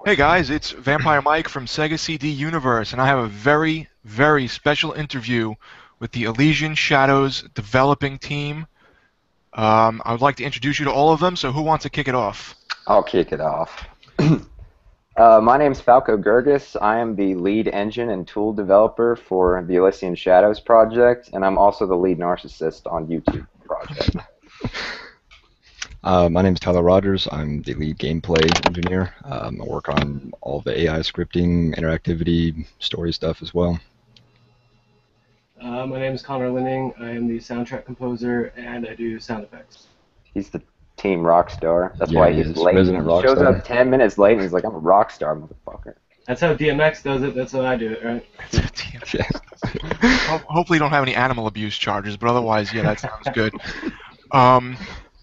Hey guys, it's Vampire Mike from Sega CD Universe, and I have a very, very special interview with the Elysian Shadows developing team. I would like to introduce you to all of them, so who wants to kick it off? I'll kick it off. My name's Falco Gergis. I am the lead engine and tool developer for the Elysian Shadows project, and I'm also the lead narcissist on YouTube project. My name is Tyler Rogers. I'm the lead gameplay engineer. I work on all the AI scripting, interactivity, story stuff as well. My name is Connor Linning. I am the soundtrack composer and I do sound effects. He's the team rock star. That's Yeah, why he he's is. late. Resident He rock shows star. up 10 minutes late and he's like, I'm a rock star, motherfucker. That's how DMX does it. That's how I do it, right? Yeah. Hopefully, you don't have any animal abuse charges, but otherwise, yeah, that sounds good. Um,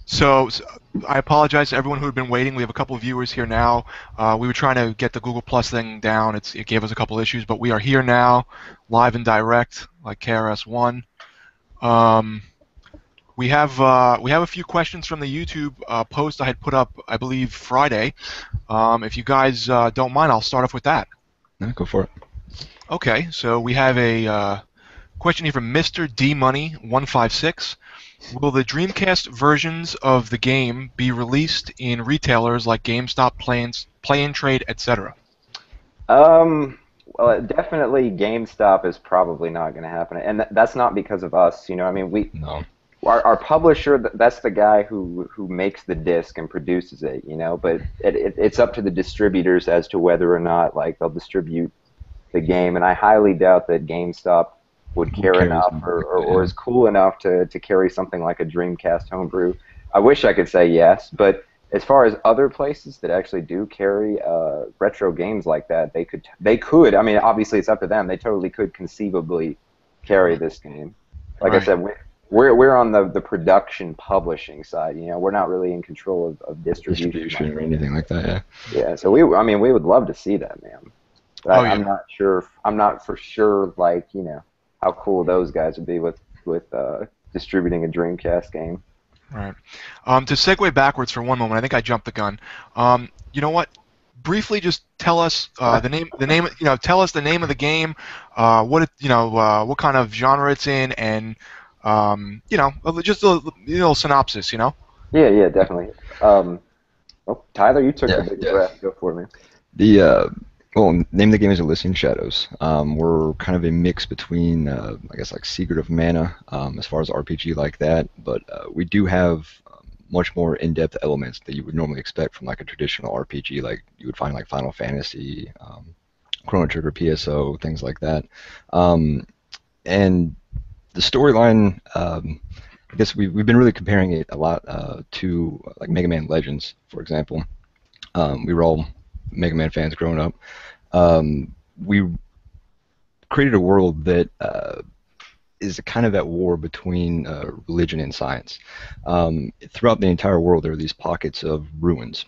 so I apologize to everyone who had been waiting. We have a couple of viewers here now. We were trying to get the Google Plus thing down. It gave us a couple issues, but we are here now, live and direct, like KRS-One. Um, we have a few questions from the YouTube post I had put up, I believe, Friday. If you guys don't mind, I'll start off with that. No, go for it. Okay, so we have a question here from Mr. D Money 156. Will the Dreamcast versions of the game be released in retailers like GameStop, Play and Trade, etc.? Well, definitely GameStop is probably not going to happen, and that's not because of us. I mean, No. our publisher, that's the guy who makes the disc and produces it, but it's up to the distributors as to whether or not like they'll distribute the game, and I highly doubt that GameStop would Who care cares? enough or Yeah. is cool enough to carry something like a Dreamcast homebrew. I wish I could say yes, but as far as other places that actually do carry retro games like that, they could. I mean, obviously it's up to them. They totally could conceivably carry this game. Like I Right. said, we're on the production publishing side. We're not really in control of distribution. Distribution or anything like that, yeah. Yeah, so I mean, we would love to see that, man. But Oh I'm yeah. not sure. I'm not for sure, like how cool those guys would be with distributing a Dreamcast game. Right. To segue backwards for one moment, I think I jumped the gun. You know what? Briefly, just tell us the name. Tell us the name of the game, what kind of genre it's in, and just a little synopsis. Yeah, definitely. Oh, Tyler, you took the Yeah, big yeah. breath. Go for me. The name of the game is Elysian Shadows. We're kind of a mix between, I guess, like Secret of Mana, as far as RPG like that, but we do have much more in-depth elements that you would normally expect from like a traditional RPG, like you would find like Final Fantasy, Chrono Trigger, PSO, things like that. And the storyline, I guess we've been really comparing it a lot to like Mega Man Legends, for example. We were all Mega Man fans growing up. We created a world that is kind of at war between religion and science. Throughout the entire world, there are these pockets of ruins.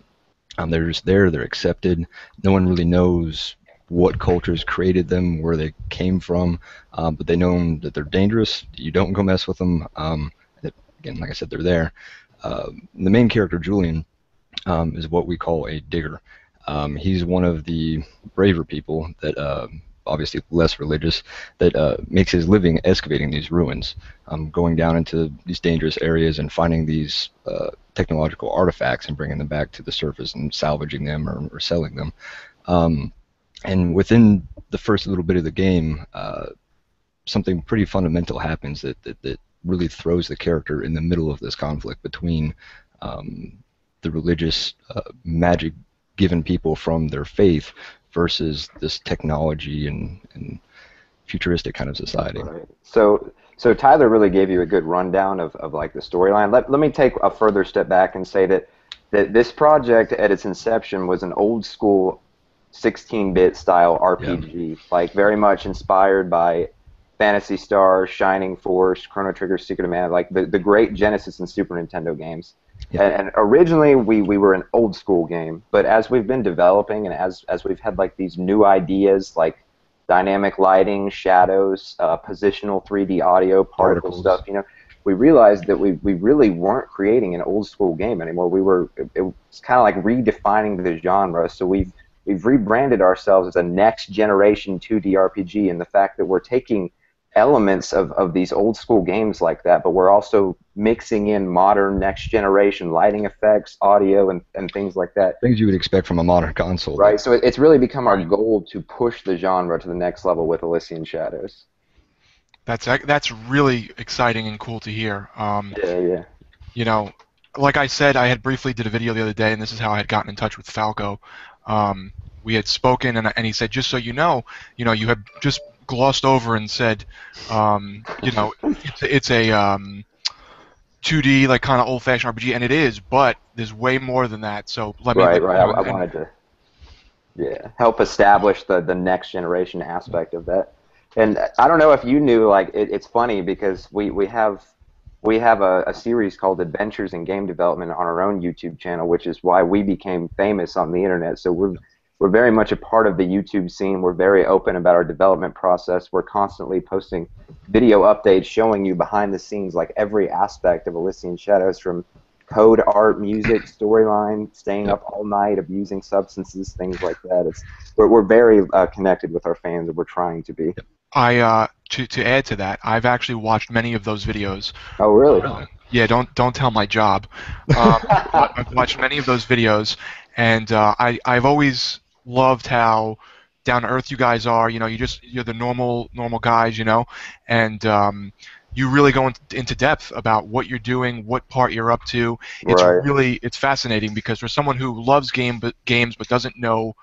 They're just there, they're accepted. No one really knows what cultures created them, where they came from, but they know that they're dangerous. You don't go mess with them. Again, like I said, they're there. The main character, Julian, is what we call a digger. He's one of the braver people that, obviously less religious, that makes his living excavating these ruins, going down into these dangerous areas and finding these technological artifacts and bringing them back to the surface and salvaging them or selling them. And within the first little bit of the game, something pretty fundamental happens that really throws the character in the middle of this conflict between the religious magic given people from their faith versus this technology and futuristic kind of society. Right. So Tyler really gave you a good rundown of like the storyline. Let me take a further step back and say that this project at its inception was an old school 16-bit style RPG, like very much inspired by Phantasy Star, Shining Force, Chrono Trigger, Secret of Mana, like the great Genesis and Super Nintendo games. Yeah. And originally we were an old school game, but as we've been developing and as we've had like these new ideas like dynamic lighting, shadows, positional 3D audio, particle Particles. stuff, we realized that we really weren't creating an old school game anymore. It was kind of like redefining the genre. So we've rebranded ourselves as a next generation 2D RPG, and the fact that we're taking elements of these old school games like that, but we're also mixing in modern next generation lighting effects, audio, and things like that. Things you would expect from a modern console. Right, so it's really become our goal to push the genre to the next level with Elysian Shadows. That's really exciting and cool to hear. Yeah. You know, like I said, I had briefly did a video the other day, and this is how I had gotten in touch with Falco. We had spoken, and he said, just so you know, you had just glossed over and said, it's a 2D, like, kind of old-fashioned RPG, and it is, but there's way more than that. So let me. Right. I wanted to, help establish the next generation aspect of that. And I don't know if you knew, like, it's funny because we have a series called Adventures in Game Development on our own YouTube channel, which is why we became famous on the internet. So we're very much a part of the YouTube scene. We're very open about our development process. We're constantly posting video updates showing you behind the scenes, like, every aspect of Elysian Shadows, from code, art, music, storyline, staying up all night, abusing substances, things like that. We're very connected with our fans, and we're trying to be. To add to that, I've actually watched many of those videos. Oh, really? Yeah, don't tell my job. I've watched many of those videos, and I've always loved how down to earth you guys are. You're the normal guys, and you really go into depth about what you're doing, what part you're up to. It's fascinating because for someone who loves games but doesn't know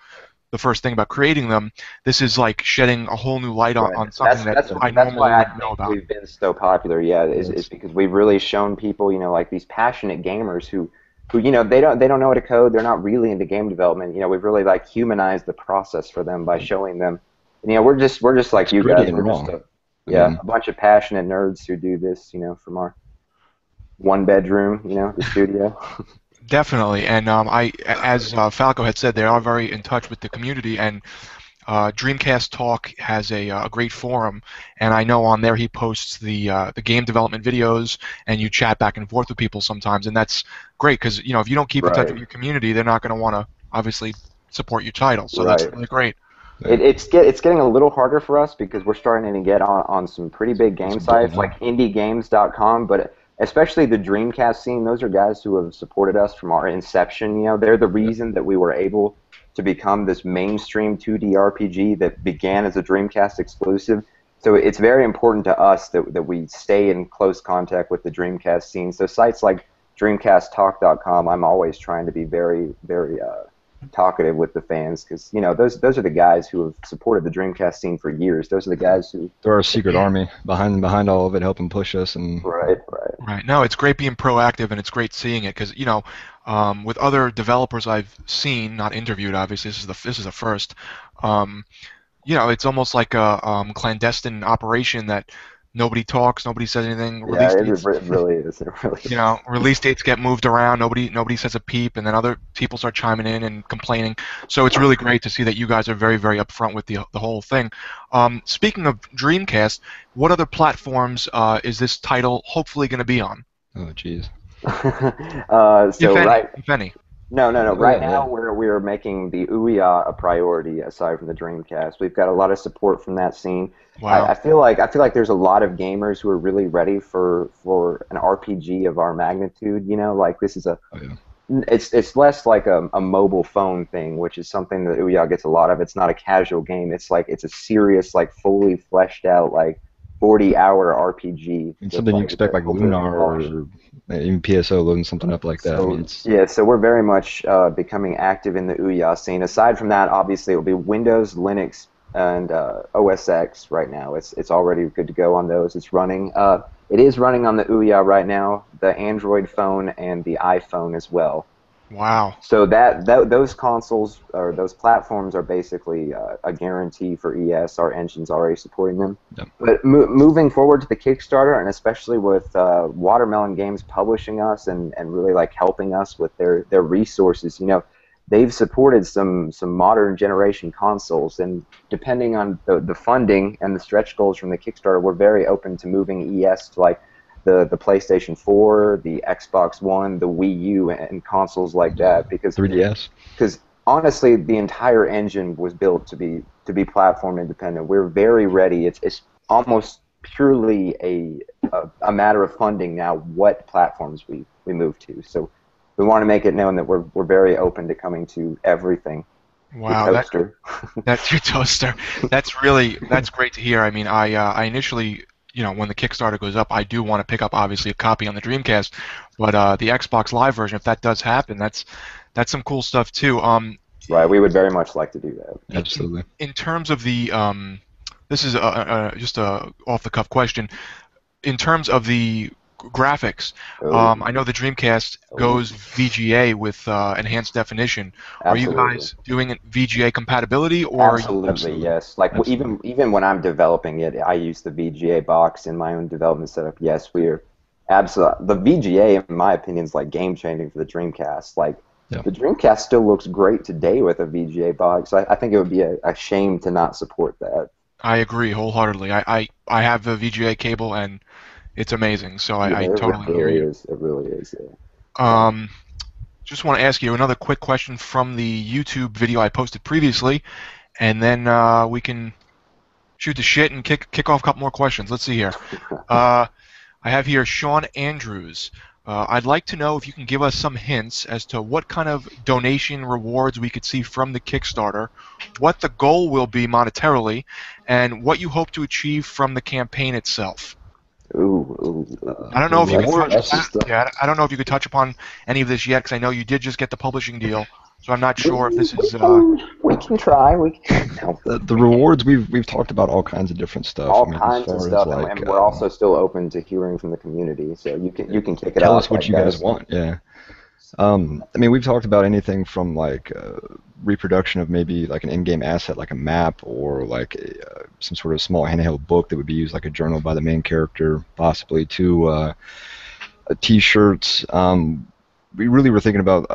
the first thing about creating them, this is like shedding a whole new light on something that I normally wouldn't know about. We've been so popular, is because we've really shown people, like, these passionate gamers who they don't know how to code, they're not really into game development. We've really, like, humanized the process for them by showing them. And, we're just like you guys. We're just a bunch of passionate nerds who do this, from our one bedroom, the studio. Definitely, and as Falco had said, they are very in touch with the community, and Dreamcast Talk has a great forum, and I know on there he posts the game development videos, and you chat back and forth with people sometimes, and that's great because if you don't keep in touch with your community, they're not going to want to obviously support your title, so that's really great. It's getting a little harder for us because we're starting to get on some pretty big game sites like indiegames.com, but especially the Dreamcast scene. Those are guys who have supported us from our inception. They're the reason that we were able to become this mainstream 2D RPG that began as a Dreamcast exclusive. So it's very important to us that we stay in close contact with the Dreamcast scene. So sites like DreamcastTalk.com, I'm always trying to be very, very talkative with the fans because those are the guys who have supported the Dreamcast scene for years. Those are the guys who they're our secret army behind all of it, helping push us. And right. No, it's great being proactive, and it's great seeing it because with other developers I've seen, not interviewed, obviously this is the first. It's almost like a clandestine operation that nobody talks, nobody says anything. Yeah, it really is. It really is. Release dates get moved around. Nobody says a peep, and then other people start chiming in and complaining. So it's really great to see that you guys are very, very upfront with the whole thing. Speaking of Dreamcast, what other platforms is this title hopefully going to be on? Oh, jeez. If any. No. Right now, we're making the Ouya a priority aside from the Dreamcast. We've got a lot of support from that scene. Wow. I feel like there's a lot of gamers who are really ready for an RPG of our magnitude. Like this is it's less like a mobile phone thing, which is something that Ouya gets a lot of. It's not a casual game. It's a serious, like, fully fleshed out, like, 40-hour RPG. It's something you expect, like Lunar or even PSO loading something up like that. So we're very much becoming active in the Ouya scene. Aside from that, obviously, it will be Windows, Linux, and OS X right now. It's already good to go on those. It's running. It is running on the Ouya right now, the Android phone, and the iPhone as well. Wow. So those consoles or those platforms are basically a guarantee for ES. Our engine's already supporting them. Yep. But moving forward to the Kickstarter, and especially with Watermelon Games publishing us and really, like, helping us with their resources, they've supported some modern generation consoles, and depending on the funding and the stretch goals from the Kickstarter, we're very open to moving ES to, like, the PlayStation 4, the Xbox One, the Wii U, and consoles like that. Because 3DS. Because honestly, the entire engine was built to be platform independent. We're very ready. It's almost purely a matter of funding now what platforms we move to. So we want to make it known that we're very open to coming to everything. Your Wow, toaster. that's your toaster. That's great to hear. I mean, I initially, when the Kickstarter goes up, I do want to pick up obviously a copy on the Dreamcast, but the Xbox Live version, if that does happen, that's some cool stuff too. Right. We would very much like to do that. Absolutely. In terms of the this is just a off the cuff question. In terms of the graphics, Oh, I know the Dreamcast goes VGA with enhanced definition. Are you absolutely. guys doing VGA compatibility, or are you? Absolutely, yes. Like Absolutely. even when I'm developing it, I use the VGA box in my own development setup. Yes, we are absolutely. The VGA, in my opinion, is like game changing for the Dreamcast. Like Yeah. the Dreamcast still looks great today with a VGA box. I think it would be a shame to not support that. I agree wholeheartedly. I have the VGA cable and it's amazing. So Yeah, I it totally really agree. is. It really is. Yeah. Um, just want to ask you another quick question from the YouTube video I posted previously, and then we can shoot the shit and kick off a couple more questions. Let's see here. I have here Sean Andrews. I'd like to know if you can give us some hints as to what kind of donation rewards we could see from the Kickstarter, what the goal will be monetarily, and what you hope to achieve from the campaign itself. Ooh. I don't know if you could touch. Rewards. I don't know if you could touch upon any of this yet, because I know you did just get the publishing deal. So I'm not sure if this is. We can try. We can. No. The rewards we've talked about all kinds of different stuff. All I mean, kinds as of far stuff, as like and we're also still open to hearing from the community. So you can kick it tell off. us what like, you guys want. Yeah. I mean, we've talked about anything from like reproduction of maybe like an in-game asset, like a map, or like some sort of small handheld book that would be used like a journal by the main character, possibly, to T-shirts. We really were thinking about,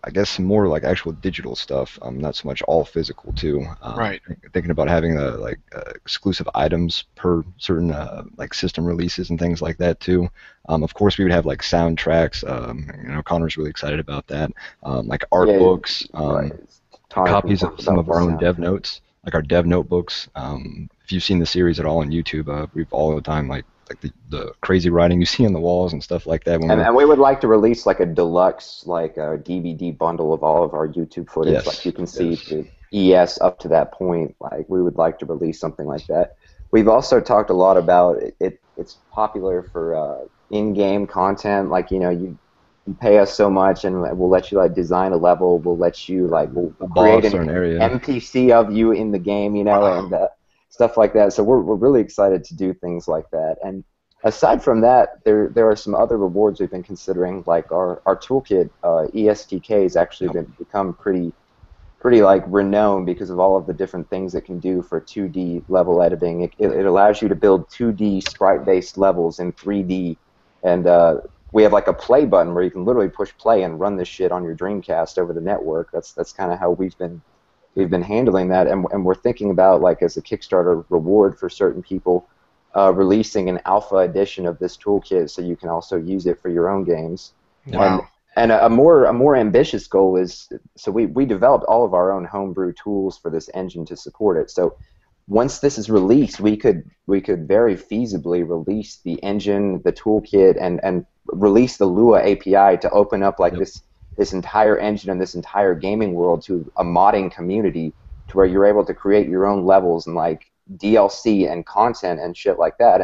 I guess, some more like actual digital stuff, not so much all physical too. Right. Thinking about having exclusive items per certain like system releases and things like that too. Of course, we would have like soundtracks. Connor's really excited about that. Like art Yeah, books, right. copies of some of our own dev soundtrack. notes, like our dev notebooks. If you've seen the series at all on YouTube, we've all the time like the crazy writing you see on the walls and stuff like that. When And we would like to release like a deluxe like a DVD bundle of all of our YouTube footage. Yes, Like you can see yes. the ES up to that point. Like we would like to release something like that. We've also talked a lot about it's popular for in-game content. Like you pay us so much, and we'll let you like design a level. We'll let you like we'll A create boss or an an area. NPC of you in the game. And stuff like that. So we're really excited to do things like that. And aside from that, there are some other rewards we've been considering, like our toolkit. ESTK has actually become pretty like renowned because of all of the different things it can do for 2D level editing. It allows you to build 2D sprite-based levels in 3D, and we have like a play button where you can literally push play and run this shit on your Dreamcast over the network. That's kind of how we've been handling that, and we're thinking about like as a Kickstarter reward for certain people, releasing an alpha edition of this toolkit so you can also use it for your own games. Wow. And a more ambitious goal is, so we developed all of our own homebrew tools for this engine to support it. So once this is released, we could very feasibly release the engine, the toolkit, and release the Lua API to open up like this entire engine and this entire gaming world to a modding community, to where you're able to create your own levels and like DLC and content and shit like that,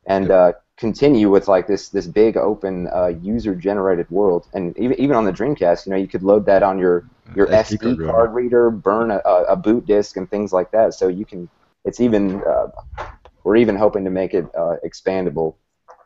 and continue with like this big open user generated world. And even on the Dreamcast, you could load that on your SD card reader, burn a boot disk and things like that. So you can, it's even we're even hoping to make it expandable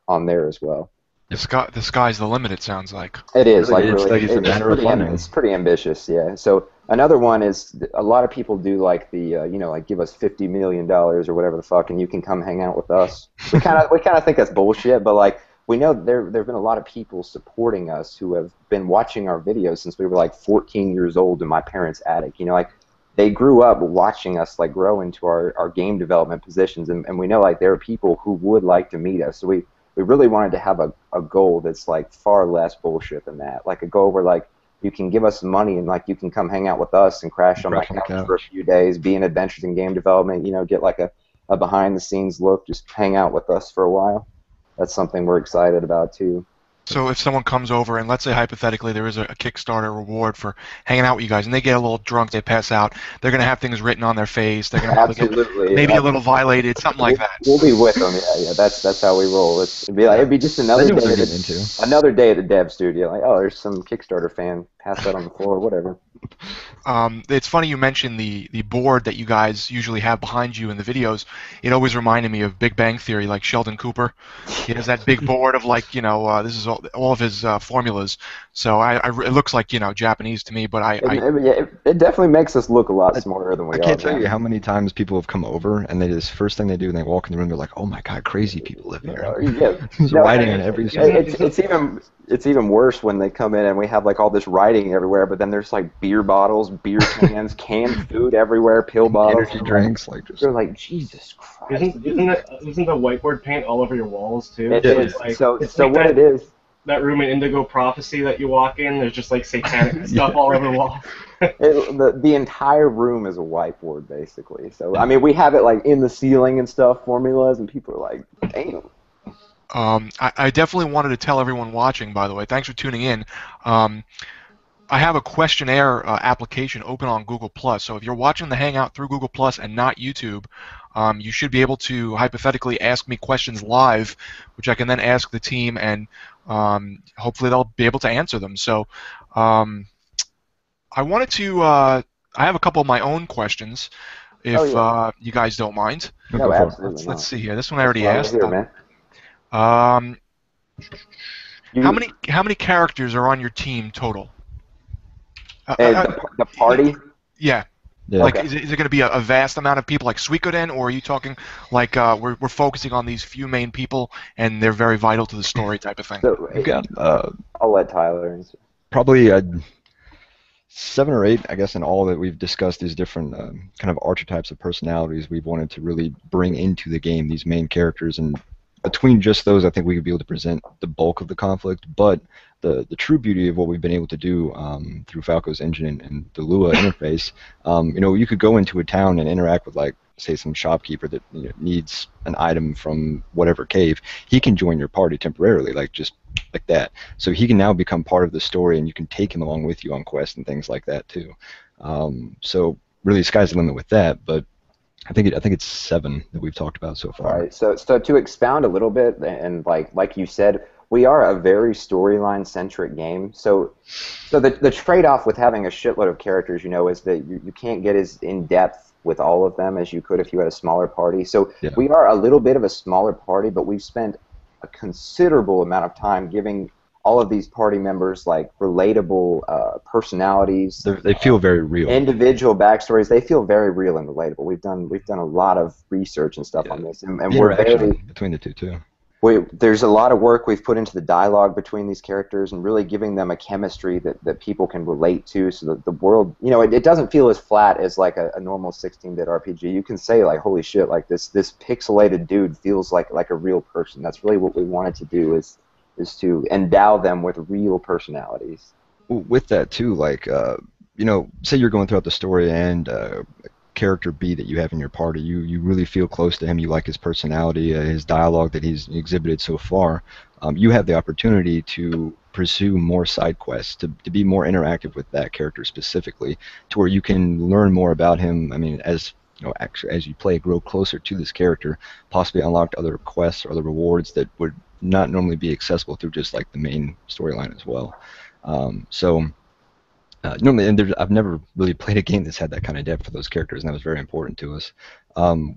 on there as well. The sky's the limit, it sounds like. It is Really, like it's really, like it's a matter of funding. it's pretty ambitious, yeah. So another one is a lot of people do like the like give us $50 million or whatever the fuck, and you can come hang out with us. We kind of think that's bullshit, but like we know there've been a lot of people supporting us who have been watching our videos since we were like 14 years old in my parents' attic. Like they grew up watching us like grow into our game development positions, and we know like there are people who would like to meet us. So we really wanted to have a goal that's like far less bullshit than that. Like a goal where like you can give us some money and like you can come hang out with us and crash on my couch for a few days, be in adventures in game development, you know, get like a behind the scenes look, just hang out with us for a while. That's something we're excited about too. So if someone comes over and let's say hypothetically there is a Kickstarter reward for hanging out with you guys and they get a little drunk, they pass out, they're going to have things written on their face, they're going to Absolutely, maybe a little violated, something like that. We'll be with them, yeah. That's how we roll. It'd be just another day at the dev studio. Like, oh, there's some Kickstarter fan, pass that on the floor, whatever. It's funny you mentioned the board that you guys usually have behind you in the videos. It always reminded me of Big Bang Theory, like Sheldon Cooper. He has that big board of like, you know, this is all of his formulas. So it looks like, you know, Japanese to me, but it definitely makes us look a lot smarter than we are. I can't tell you how many times people have come over and first thing they do when they walk in the room, they're like, "Oh my God, crazy people live here." There's writing in every spot. It's even worse when they come in and we have like all this writing everywhere, but then there's like beer bottles, beer cans, canned food everywhere, pill bottles, energy drinks, like just. They're like, Jesus Christ! Isn't the whiteboard paint all over your walls too? It is. Like, so like what it is. That room in Indigo Prophecy that you walk in, there's just like satanic stuff all over the wall. The entire room is a whiteboard basically. So I mean, we have it like in the ceiling and stuff, formulas, and people are like, damn. I definitely wanted to tell everyone watching, by the way, thanks for tuning in. I have a questionnaire application open on Google+. So if you're watching the Hangout through Google+ and not YouTube, you should be able to hypothetically ask me questions live, which I can then ask the team, and hopefully they'll be able to answer them. So I wanted to I have a couple of my own questions, if you guys don't mind. No, absolutely. Let's see here. This one I already asked. Here, man. How many characters are on your team total? The party? Yeah. Like, is it going to be a vast amount of people like Suikoden, or are you talking like we're focusing on these few main people and they're very vital to the story type of thing? So, I'll let Tyler answer. Probably 7 or 8, I guess, in all that we've discussed these different kind of archetypes of personalities we've wanted to really bring into the game, these main characters, and between just those, I think we could be able to present the bulk of the conflict, but the true beauty of what we've been able to do through Falco's engine and the Lua interface, you know, you could go into a town and interact with, like, say, some shopkeeper that needs an item from whatever cave. He can join your party temporarily, like just like that. So he can now become part of the story, and you can take him along with you on quests and things like that too. So really, the sky's the limit with that, but I think it's 7 that we've talked about so far. All right. So to expound a little bit, and like you said, we are a very storyline-centric game. So the trade-off with having a shitload of characters, you know, is that you can't get as in-depth with all of them as you could if you had a smaller party. So we are a little bit of a smaller party, but we've spent a considerable amount of time giving all of these party members like relatable personalities. They feel very real. Individual backstories. They feel very real and relatable. We've done a lot of research and stuff on this, and we're very between the two too. There's a lot of work we've put into the dialogue between these characters and really giving them a chemistry that people can relate to, so that the world, you know, it doesn't feel as flat as like a normal 16-bit RPG. You can say like, holy shit, like this pixelated dude feels like a real person. That's really what we wanted to do, is to endow them with real personalities. With that too, like you know, say you're going throughout the story and character B that you have in your party, you really feel close to him, you like his personality, his dialogue that he's exhibited so far, you have the opportunity to pursue more side quests, to be more interactive with that character specifically, to where you can learn more about him. I mean, as you know, actually, as you play, grow closer to this character, possibly unlock other quests or other rewards that would not normally be accessible through just like the main storyline as well. Normally, and I've never really played a game that's had that kind of depth for those characters, and that was very important to us.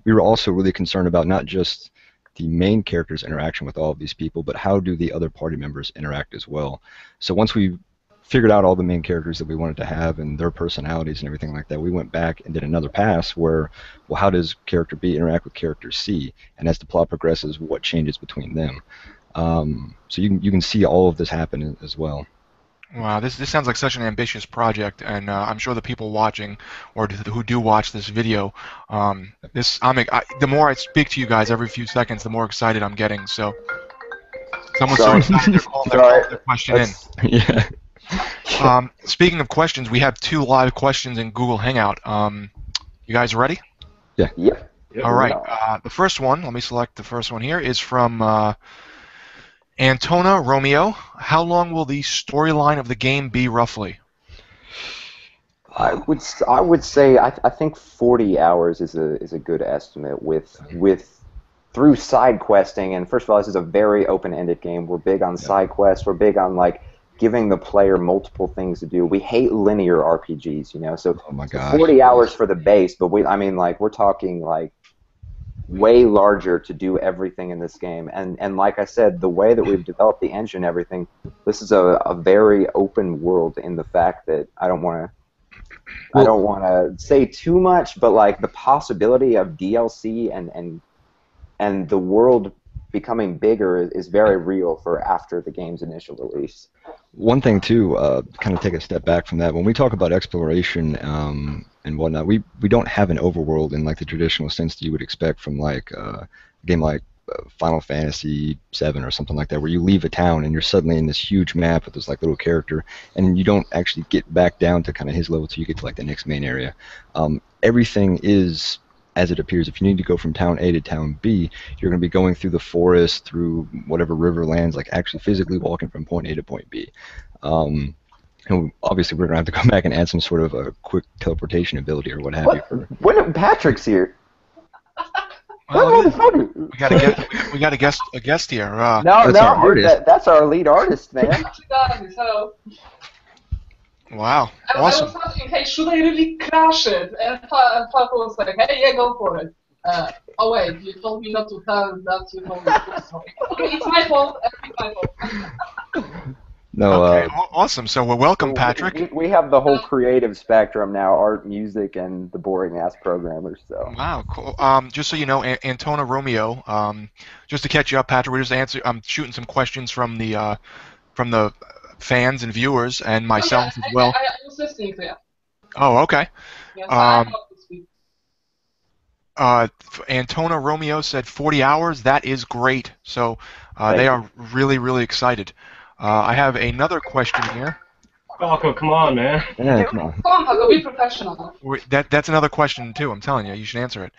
We were also really concerned about not just the main character's interaction with all of these people, but how do the other party members interact as well. So once we figured out all the main characters that we wanted to have and their personalities and everything like that, we went back and did another pass where, well, how does character B interact with character C? And as the plot progresses, what changes between them? So you can see all of this happen as well. Wow, this sounds like such an ambitious project, and I'm sure the people watching, or who do watch this video, the more I speak to you guys every few seconds, the more excited I'm getting. So, someone's so excited they're calling their question in. Yeah. Speaking of questions, we have 2 live questions in Google Hangout. You guys ready? Yeah. Yep. Yep. All right. No. The first one, let me select the first one here, is from Antona Romeo. How long will the storyline of the game be roughly? I would say I think 40 hours is a good estimate with through side questing. And first of all, this is a very open-ended game. We're big on side quests. We're big on like giving the player multiple things to do. We hate linear RPGs, you know. So, Oh my so gosh. 40 hours for the base, but I mean, like we're talking like way larger to do everything in this game. And like I said, the way that we've developed the engine, and everything, this is a very open world in the fact that I don't want to say too much, but like the possibility of DLC and the world becoming bigger is very real for after the game's initial release. One thing too, kind of take a step back from that. When we talk about exploration and whatnot, we don't have an overworld in like the traditional sense that you would expect from like a game like Final Fantasy VII or something like that, where you leave a town and you're suddenly in this huge map with this like little character, and you don't actually get back down to kind of his level till you get to like the next main area. Everything is as it appears. If you need to go from town A to town B, you're going to be going through the forest, through whatever river lands, like actually physically walking from point A to point B. And obviously, we're going to have to go back and add some sort of a quick teleportation ability or what have you. When Patrick's here. Well, we got a guest here. No, That's our artist. that's our lead artist, man. So Wow, I awesome. was asking, hey, should I really crash it? And Papa was like, hey, yeah, go for it. Oh wait, you told me not to tell that you told me to. Sorry. Okay, it's my fault. It's my fault. No, Okay, awesome. So we're welcome, Patrick. We have the whole creative spectrum now: art, music, and the boring ass programmers. So. Wow, cool. Just so you know, Antona Romeo. Just to catch you up, Patrick, we're just shooting some questions from the fans and viewers and myself as well. I was listening to you. Oh, okay. Yes, I thought this week. Antona Romeo said 40 hours. That is great. So they are really, really excited. I have another question here. Falco, come on, man. yeah, come on. Come on, Paco, be professional. That's another question too. I'm telling you, you should answer it.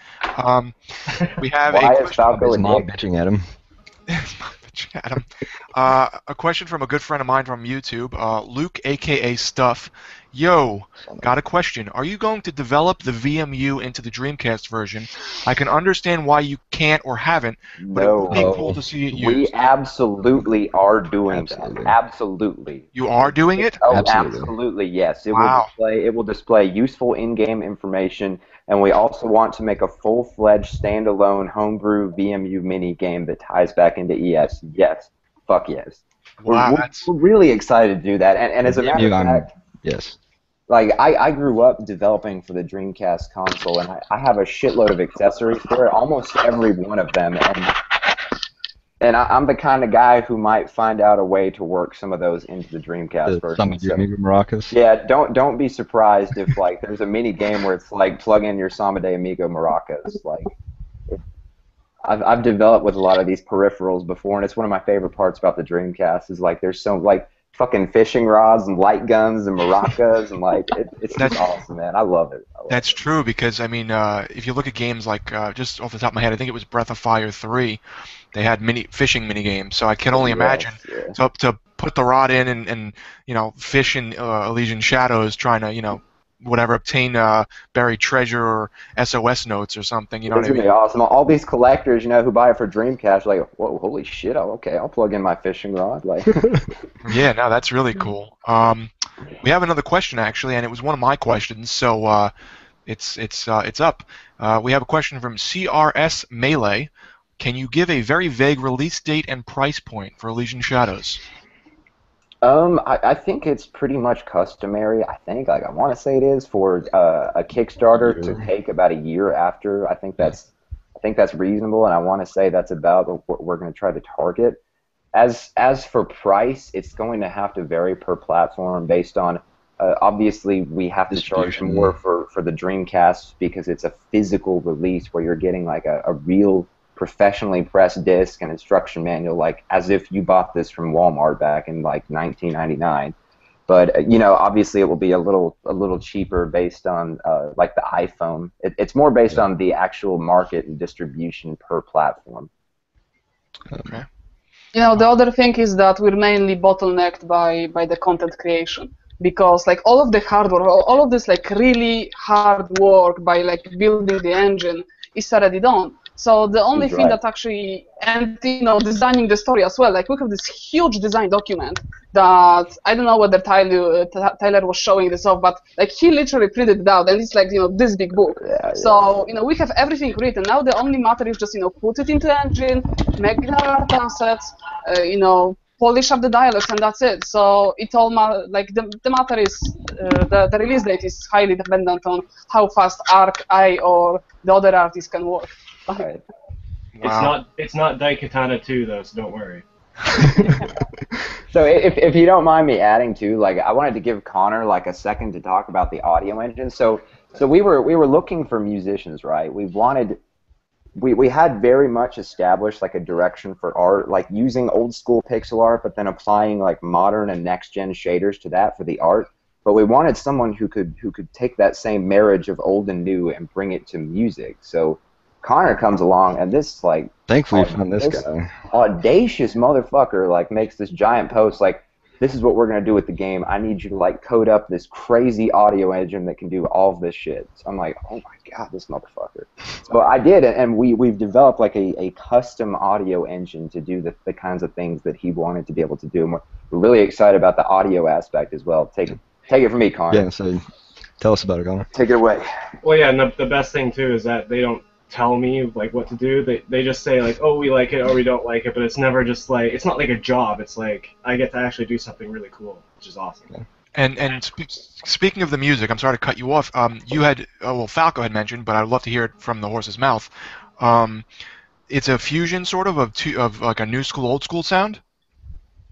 We have Why a is question. Falco His a mom dick? bitching at him. Adam. A question from a good friend of mine from YouTube, Luke, aka Stuff. Yo, got a question. Are you going to develop the VMU into the Dreamcast version? I can understand why you can't or haven't, but it would be No. cool to see it We used. absolutely are doing Absolutely. that. Absolutely. You are doing it? Oh, Absolutely. absolutely, yes. Wow. It will display useful in-game information, and we also want to make a full-fledged standalone homebrew VMU mini game that ties back into ES. Yes. Fuck yes. Wow, We're really excited to do that. And as a matter of fact, Yes. like I grew up developing for the Dreamcast console, and I have a shitload of accessories for it, almost every one of them, and I'm the kind of guy who might find out a way to work some of those into the Dreamcast version. Some of your Amiga maracas. Yeah, don't be surprised if like there's a mini game where it's like plug in your Samade Amigo maracas. Like, I've developed with a lot of these peripherals before, and it's one of my favorite parts about the Dreamcast is like there's so like fucking fishing rods and light guns and maracas and like it's just awesome, man. I love it. That's true because I mean, if you look at games like just off the top of my head, I think it was Breath of Fire 3. They had fishing mini games, so I can only imagine to put the rod in and you know fish in Elysian Shadows, trying to whatever obtain buried treasure or SOS notes or something. You know It's what I gonna mean? be awesome. All these collectors, who buy it for Dreamcast, are like, whoa, holy shit! Okay, I'll plug in my fishing rod. Like, Yeah, no, that's really cool. We have another question actually, and it was one of my questions, so it's up. We have a question from CRS Melee. Can you give a very vague release date and price point for Elysian Shadows? I think it's pretty much customary. I want to say it is for a Kickstarter to take about a year after. I think that's reasonable, and I want to say that's about what we're going to try to target. As for price, it's going to have to vary per platform based on. Obviously, we have to charge more for the Dreamcast because it's a physical release where you're getting like a real professionally pressed disc and instruction manual, like as if you bought this from Walmart back in like 1999. But obviously it will be a little cheaper based on like the iPhone. It's more based on the actual market and distribution per platform. Okay. The other thing is that we're mainly bottlenecked by the content creation, because like all of the hardware, all of this like really hard work by like building the engine is already done. So the only thing that actually, and designing the story as well, like we have this huge design document that I don't know whether Tyler was showing this off, but like he literally printed it out, and it's like this big book. So we have everything written. Now the only matter is just put it into the engine, make the art assets, polish up the dialogues, and that's it. So it all like the matter is the release date is highly dependent on how fast Arc, I, or the other artists can work. Right. Wow. It's not Daikatana 2 though, so don't worry. So if you don't mind me adding to, like, I wanted to give Connor like a second to talk about the audio engine. So we were looking for musicians, right? We had very much established like a direction for art, like using old school pixel art, but then applying like modern and next gen shaders to that for the art. But we wanted someone who could take that same marriage of old and new and bring it to music. So Connor comes along, and this like Thankfully, we found this guy. Audacious motherfucker like makes this giant post like, this is what we're gonna do with the game. I need you to like code up this crazy audio engine that can do all of this shit. So I'm like, oh my god, this motherfucker. So I did, and we've developed like a custom audio engine to do the kinds of things that he wanted to be able to do. And we're really excited about the audio aspect as well. Take it from me, Connor. Yeah, so tell us about it, Connor. Take it away. Well, yeah, and the best thing too is that they don't tell me like what to do. They just say like, oh, we like it or we don't like it, but it's never just like, it's not like a job. It's like I get to actually do something really cool, which is awesome. Yeah. And speaking of the music, I'm sorry to cut you off. You had Falco had mentioned, but I'd love to hear it from the horse's mouth. It's a fusion sort of like a new school, old school sound.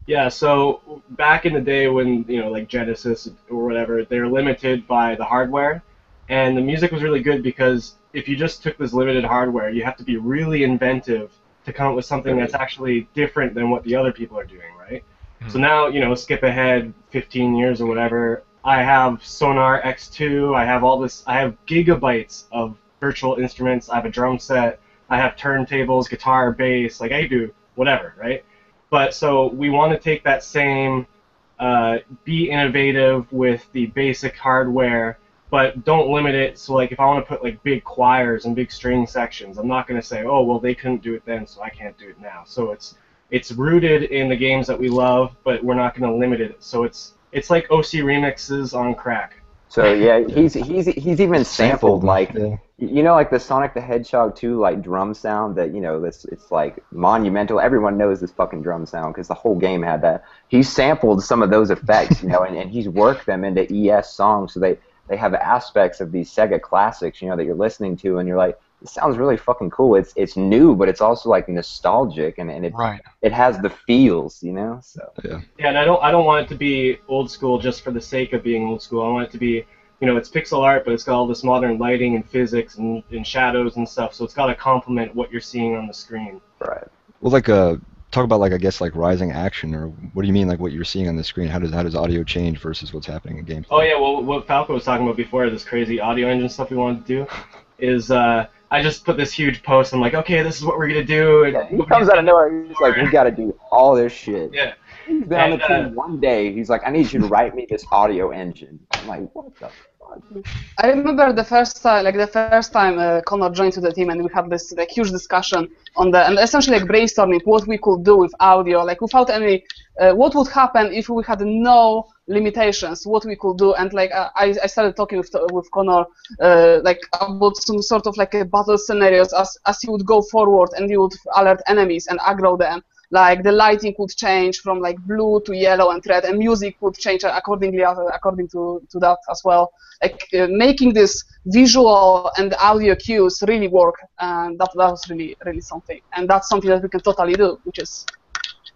Yeah, so back in the day when, like Genesis or whatever, they're limited by the hardware, and the music was really good because if you just took this limited hardware, you have to be really inventive to come up with something that's actually different than what the other people are doing, right? Mm-hmm. So now, skip ahead 15 years or whatever, I have Sonar X2, I have gigabytes of virtual instruments, I have a drum set, I have turntables, guitar, bass, like I do whatever, right? But so we want to take that same, be innovative with the basic hardware, but don't limit it. So like if I want to put like big choirs and big string sections, I'm not going to say, oh, well, they couldn't do it then, so I can't do it now. So it's rooted in the games that we love, but we're not going to limit it. So it's like OC remixes on crack. So yeah, he's even sampled like like the Sonic the Hedgehog 2 like drum sound that it's like monumental. Everyone knows this fucking drum sound because the whole game had that. He's sampled some of those effects, and he's worked them into ES songs, so they have aspects of these Sega classics, that you're listening to, and you're like, this sounds really fucking cool. It's new, but it's also like nostalgic, and it has the feels, So yeah, and I don't want it to be old school just for the sake of being old school. I want it to be, it's pixel art, but it's got all this modern lighting and physics and shadows and stuff. So it's got to complement what you're seeing on the screen. Right. Well, like talk about like I guess like rising action, or what do you mean like what you're seeing on the screen? How does audio change versus what's happening in games? Oh yeah, well what Falco was talking about before, this crazy audio engine stuff we wanted to do, is I just put this huge post. I'm like, okay, this is what we're gonna do. And he comes out of nowhere. He's like, we gotta do all this shit. Yeah. He's been on the team one day. He's like, I need you to write me this audio engine. I'm like, what the fuck? I remember the first time Connor joined to the team, and we had this like huge discussion on and essentially like brainstorming what we could do with audio, like without any, what would happen if we had no limitations, what we could do, and like I started talking with Connor like about some sort of like a battle scenarios as you would go forward and you would alert enemies and aggro them. Like the lighting would change from like blue to yellow and red, and music would change according to that as well. Like making this visual and audio cues really work, and that was really something. And that's something that we can totally do, which is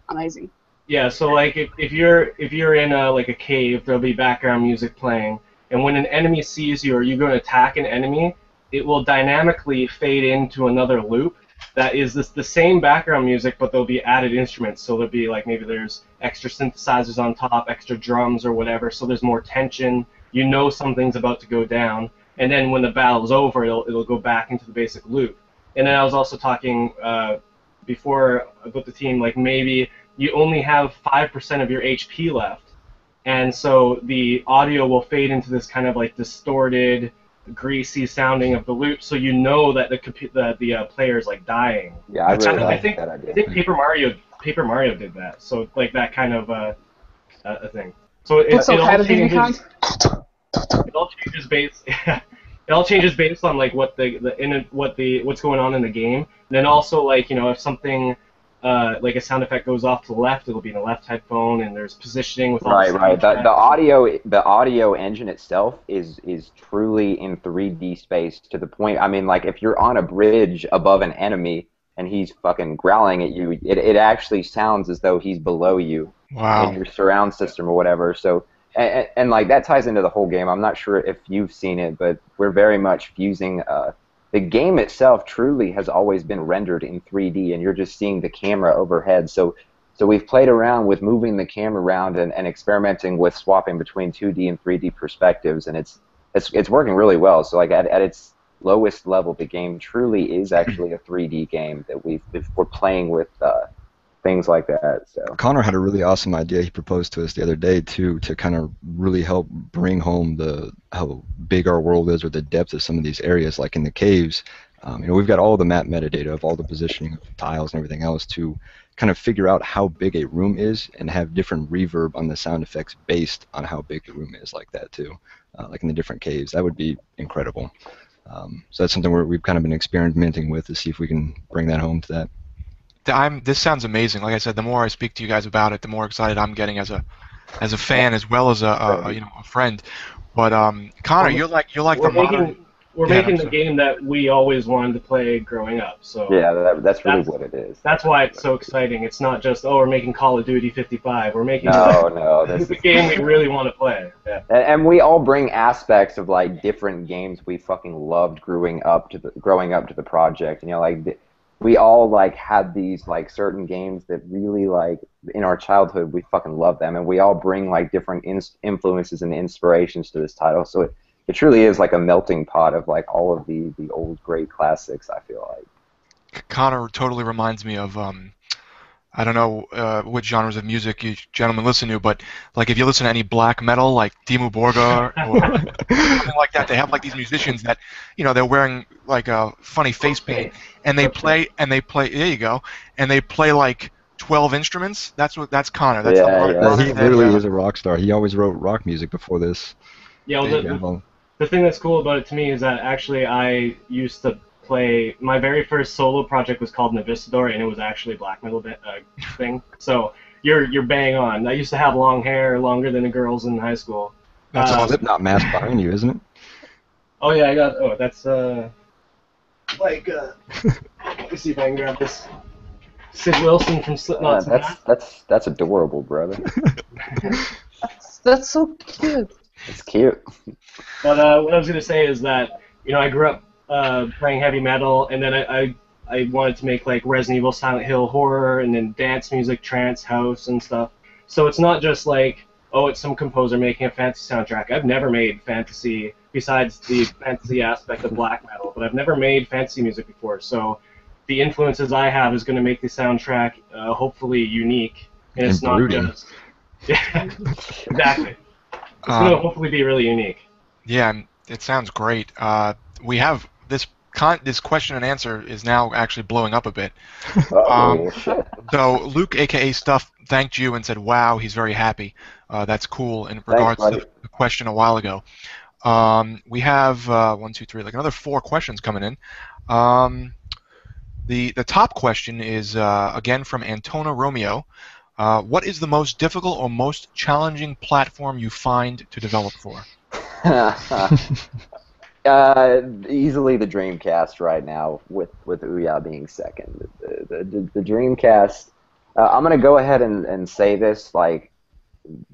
amazing. Yeah. So like if you're in like a cave, there'll be background music playing, and when an enemy sees you or you go to attack an enemy, it will dynamically fade into another loop. that is the same background music, but there'll be added instruments. So there'll be like maybe there's extra synthesizers on top, extra drums or whatever. So there's more tension. You know something's about to go down, and then when the battle's over, it'll go back into the basic loop. And then I was also talking before about the team, like maybe you only have 5% of your HP left, and so the audio will fade into this kind of like distorted, greasy sounding of the loop, so you know that the player is like dying. Yeah, I really I like think that idea. I think Paper Mario did that. So like that kind of a thing. So it Put some all editing behind. changes. It all changes based. It all changes based on like what's going on in the game. And then also like if something like a sound effect goes off to the left, it'll be in the left headphone, and there's positioning with all Right, the right. sound The audio engine itself is truly in 3D space to the point. I mean, like if you're on a bridge above an enemy and he's fucking growling at you, it actually sounds as though he's below you in your surround system or whatever. So and like that ties into the whole game. I'm not sure if you've seen it, but we're very much fusing. The game itself truly has always been rendered in 3D, and you're just seeing the camera overhead. So we've played around with moving the camera around and experimenting with swapping between 2D and 3D perspectives, and it's working really well. So like at its lowest level, the game truly is actually a 3D game that we're playing with things like that. So Connor had a really awesome idea he proposed to us the other day too, to kind of really help bring home how big our world is, or the depth of some of these areas, like in the caves. We've got all the map metadata of all the positioning of tiles and everything else to kind of figure out how big a room is and have different reverb on the sound effects based on how big the room is, like that too, like in the different caves. That would be incredible. So that's something we've kind of been experimenting with to see if we can bring that home to that. This sounds amazing. Like I said, the more I speak to you guys about it, the more excited I'm getting as a fan as well as a friend. But Connor, you're like the modern. We're making the game that we always wanted to play growing up. So yeah, that's really what it is. That's why it's so exciting. It's not just we're making Call of Duty 55. We're making that's the game we really want to play. Yeah. And we all bring aspects of like different games we fucking loved growing up to the project. Like we all like had these like certain games that really like in our childhood we fucking loved them, and we all bring like different influences and inspirations to this title. So it truly is like a melting pot of like all of the old great classics, I feel like. Connor totally reminds me of I don't know what genres of music you gentlemen listen to, but like if you listen to any black metal, like Dimmu Borgir or something like that, they have like these musicians that they're wearing like a funny face paint, and they play. There you go, and they play like 12 instruments. That's Connor. That's he literally is a rock star. He always wrote rock music before this. Yeah, the thing that's cool about it to me is that actually I used to play. My very first solo project was called Navistador, and it was actually a black metal thing. So you're bang on. I used to have long hair, longer than the girls in high school. That's a Slipknot mask behind you, isn't it? Oh yeah, I got. Oh, that's like. Let me see if I can grab this. Sid Wilson from Slipknot. That's adorable, brother. That's so cute. It's cute. But what I was gonna say is that I grew up playing heavy metal, and then I wanted to make like Resident Evil, Silent Hill, horror, and then dance music, trance, house, and stuff. So it's not just like it's some composer making a fantasy soundtrack. I've never made fantasy besides the fantasy aspect of black metal, but I've never made fantasy music before. So the influences I have is going to make the soundtrack hopefully unique, and it's not just exactly. It's going to hopefully be really unique. Yeah, it sounds great. We have this question and answer is now actually blowing up a bit. So Luke, aka Stuff, thanked you and said, "Wow, he's very happy." That's cool in regards to the question a while ago. We have 1, 2, 3, like another 4 questions coming in. The top question is again from Antona Romeo. What is the most difficult or most challenging platform you find to develop for? Easily the Dreamcast right now, with Ouya being second. The Dreamcast. I'm gonna go ahead and say this. Like,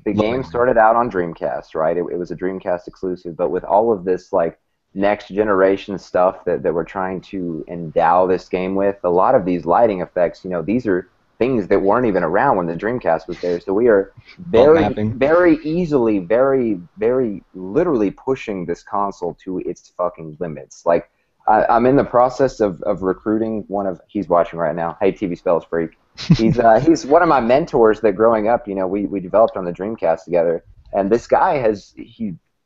the game started out on Dreamcast, right? It was a Dreamcast exclusive, but with all of this like next generation stuff that we're trying to endow this game with. A lot of these lighting effects, you know, these are things that weren't even around when the Dreamcast was there. So we are very easily, very literally pushing this console to its fucking limits. Like, I'm in the process of recruiting he's watching right now. Hey, TV Spells Freak. He's one of my mentors that growing up, you know, we developed on the Dreamcast together. And this guy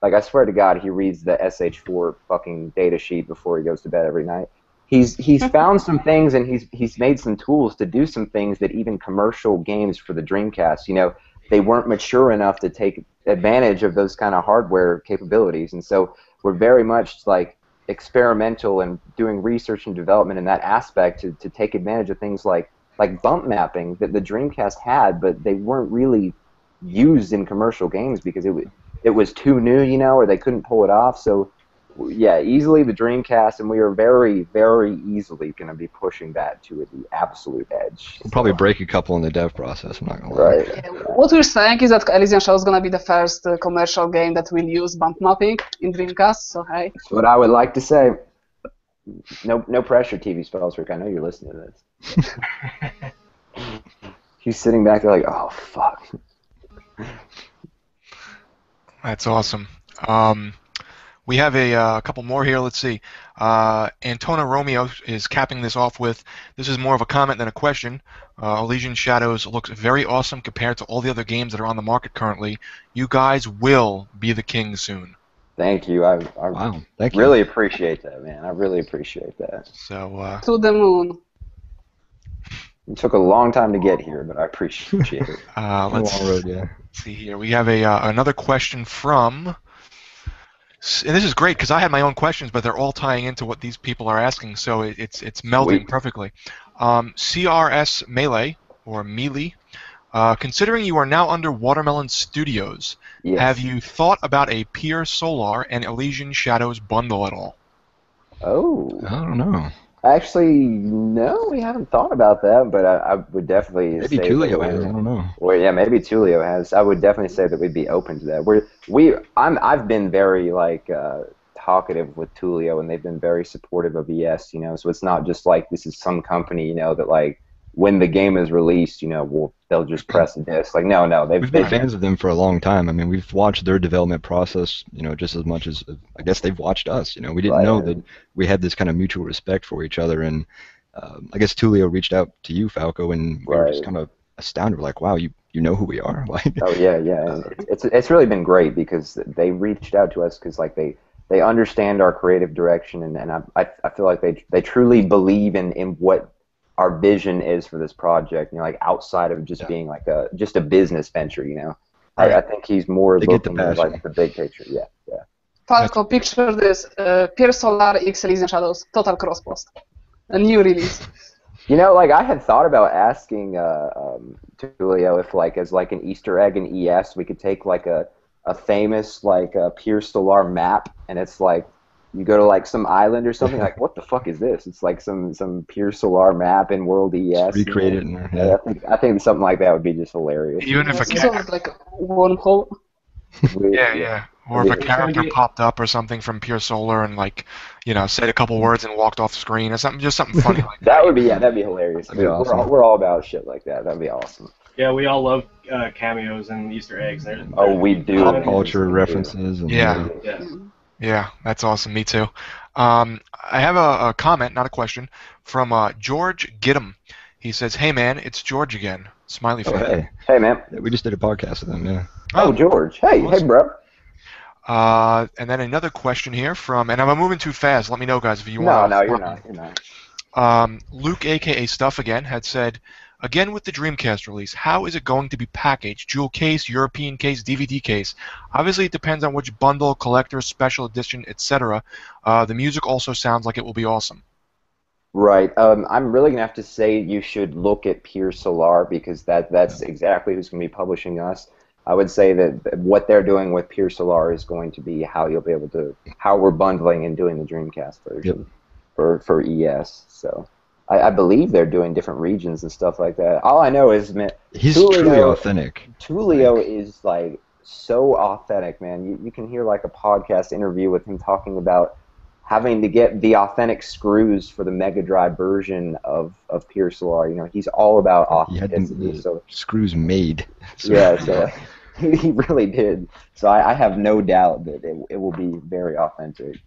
like, I swear to God, he reads the SH4 fucking data sheet before he goes to bed every night. He's found some things, and he's made some tools to do some things that even commercial games for the Dreamcast, you know, they weren't mature enough to take advantage of those kind of hardware capabilities. And so we're very much like experimental and doing research and development in that aspect to take advantage of things like bump mapping that the Dreamcast had, but they weren't really used in commercial games because it was too new, you know, or they couldn't pull it off. So yeah, easily the Dreamcast, and we are very, very easily going to be pushing that to the absolute edge. We'll probably break a couple in the dev process, I'm not going to lie. Right. Yeah, what we're saying is that Elysian Shadows is going to be the first commercial game that will use bump mapping in Dreamcast, so hey. That's what I would like to say. No pressure, TV Spells Rick. I know you're listening to this. He's sitting back there like, oh, fuck. That's awesome. We have a couple more here. Let's see. Antona Romeo is capping this off with, this is more of a comment than a question. Elysian Shadows looks very awesome compared to all the other games that are on the market currently. You guys will be the king soon. Thank you. Wow, thank you. Really appreciate that, man. I really appreciate that. So To the moon. It took a long time to get here, but I appreciate it. let's Long road, yeah. see here. We have another question from, and this is great because I had my own questions, but they're all tying into what these people are asking, so it's melding Sweet. perfectly. CRS Melee, or Melee, considering you are now under Watermelon Studios, Yes. have you thought about a Pier Solar and Elysian Shadows bundle at all? Oh. I don't know. Actually, no, we haven't thought about that, but I would definitely Maybe say Tulio that has, I don't know. Well, yeah, maybe Tulio has. I would definitely say that we'd be open to that. I've been very like talkative with Tulio, and they've been very supportive of ES. You know, so it's not just like this is some company, you know, that like when the game is released, you know, they'll just press a disc. Like, no, We've been fans of them for a long time. I mean, we've watched their development process, you know, just as much as I guess they've watched us. You know, we didn't know that we had this kind of mutual respect for each other, and I guess Tulio reached out to you, Falco, and we were just kind of astounded. We're like, wow, you know who we are? Like, oh yeah. And it's really been great because they reached out to us because like they understand our creative direction, and I feel like they truly believe in what our vision is for this project, you know, like outside of just being like just a business venture, you know. Right. I think he's more looking at like the big picture. Yeah. Falco, picture this. Pier Solar X Elysian Shadows, total cross-post. A new release. You know, like I had thought about asking Tulio if like as like an Easter egg in ES we could take like a famous like Pier Solar map, and it's like you go to like some island or something, like what the fuck is this? It's like some Pier Solar map in World ES. recreate it in there. Yeah. I think something like that would be just hilarious. Even if a It's sort of like a wormhole. yeah. Or if a character popped up or something from Pure Solar and like, you know, said a couple words and walked off screen or something, just something funny like that. That would be that'd be hilarious. That'd be awesome. We're all about shit like that. That'd be awesome. Yeah, we all love cameos and Easter eggs. Oh, we do. Pop culture references. And Yeah. Yeah, that's awesome. Me too. I have a comment, not a question, from George Giddem. He says, "Hey man, it's George again." Smiley face. hey. Hey man. Yeah, we just did a podcast with them, yeah. Oh, George. Hey, awesome. bro. And then another question here from, and I'm moving too fast. Let me know, guys, if you want. No, you're not. Luke, aka Stuff again, had said, again with the Dreamcast release, how is it going to be packaged? Jewel case, European case, DVD case? Obviously, it depends on which bundle, collector, special edition, etc. The music also sounds like it will be awesome. Right. I'm really gonna have to say you should look at Pier Solar because that's exactly who's gonna be publishing us. I would say that what they're doing with Pier Solar is going to be how you'll be able to how we're bundling and doing the Dreamcast version for ES. So I believe they're doing different regions and stuff like that. All I know is He's truly authentic. Tulio is like so authentic, man. You can hear like a podcast interview with him talking about having to get the authentic screws for the Mega Drive version of Pure Solar. You know, he's all about He had authenticity. the So screws made. So, yeah, so he really did. So I have no doubt that it will be very authentic.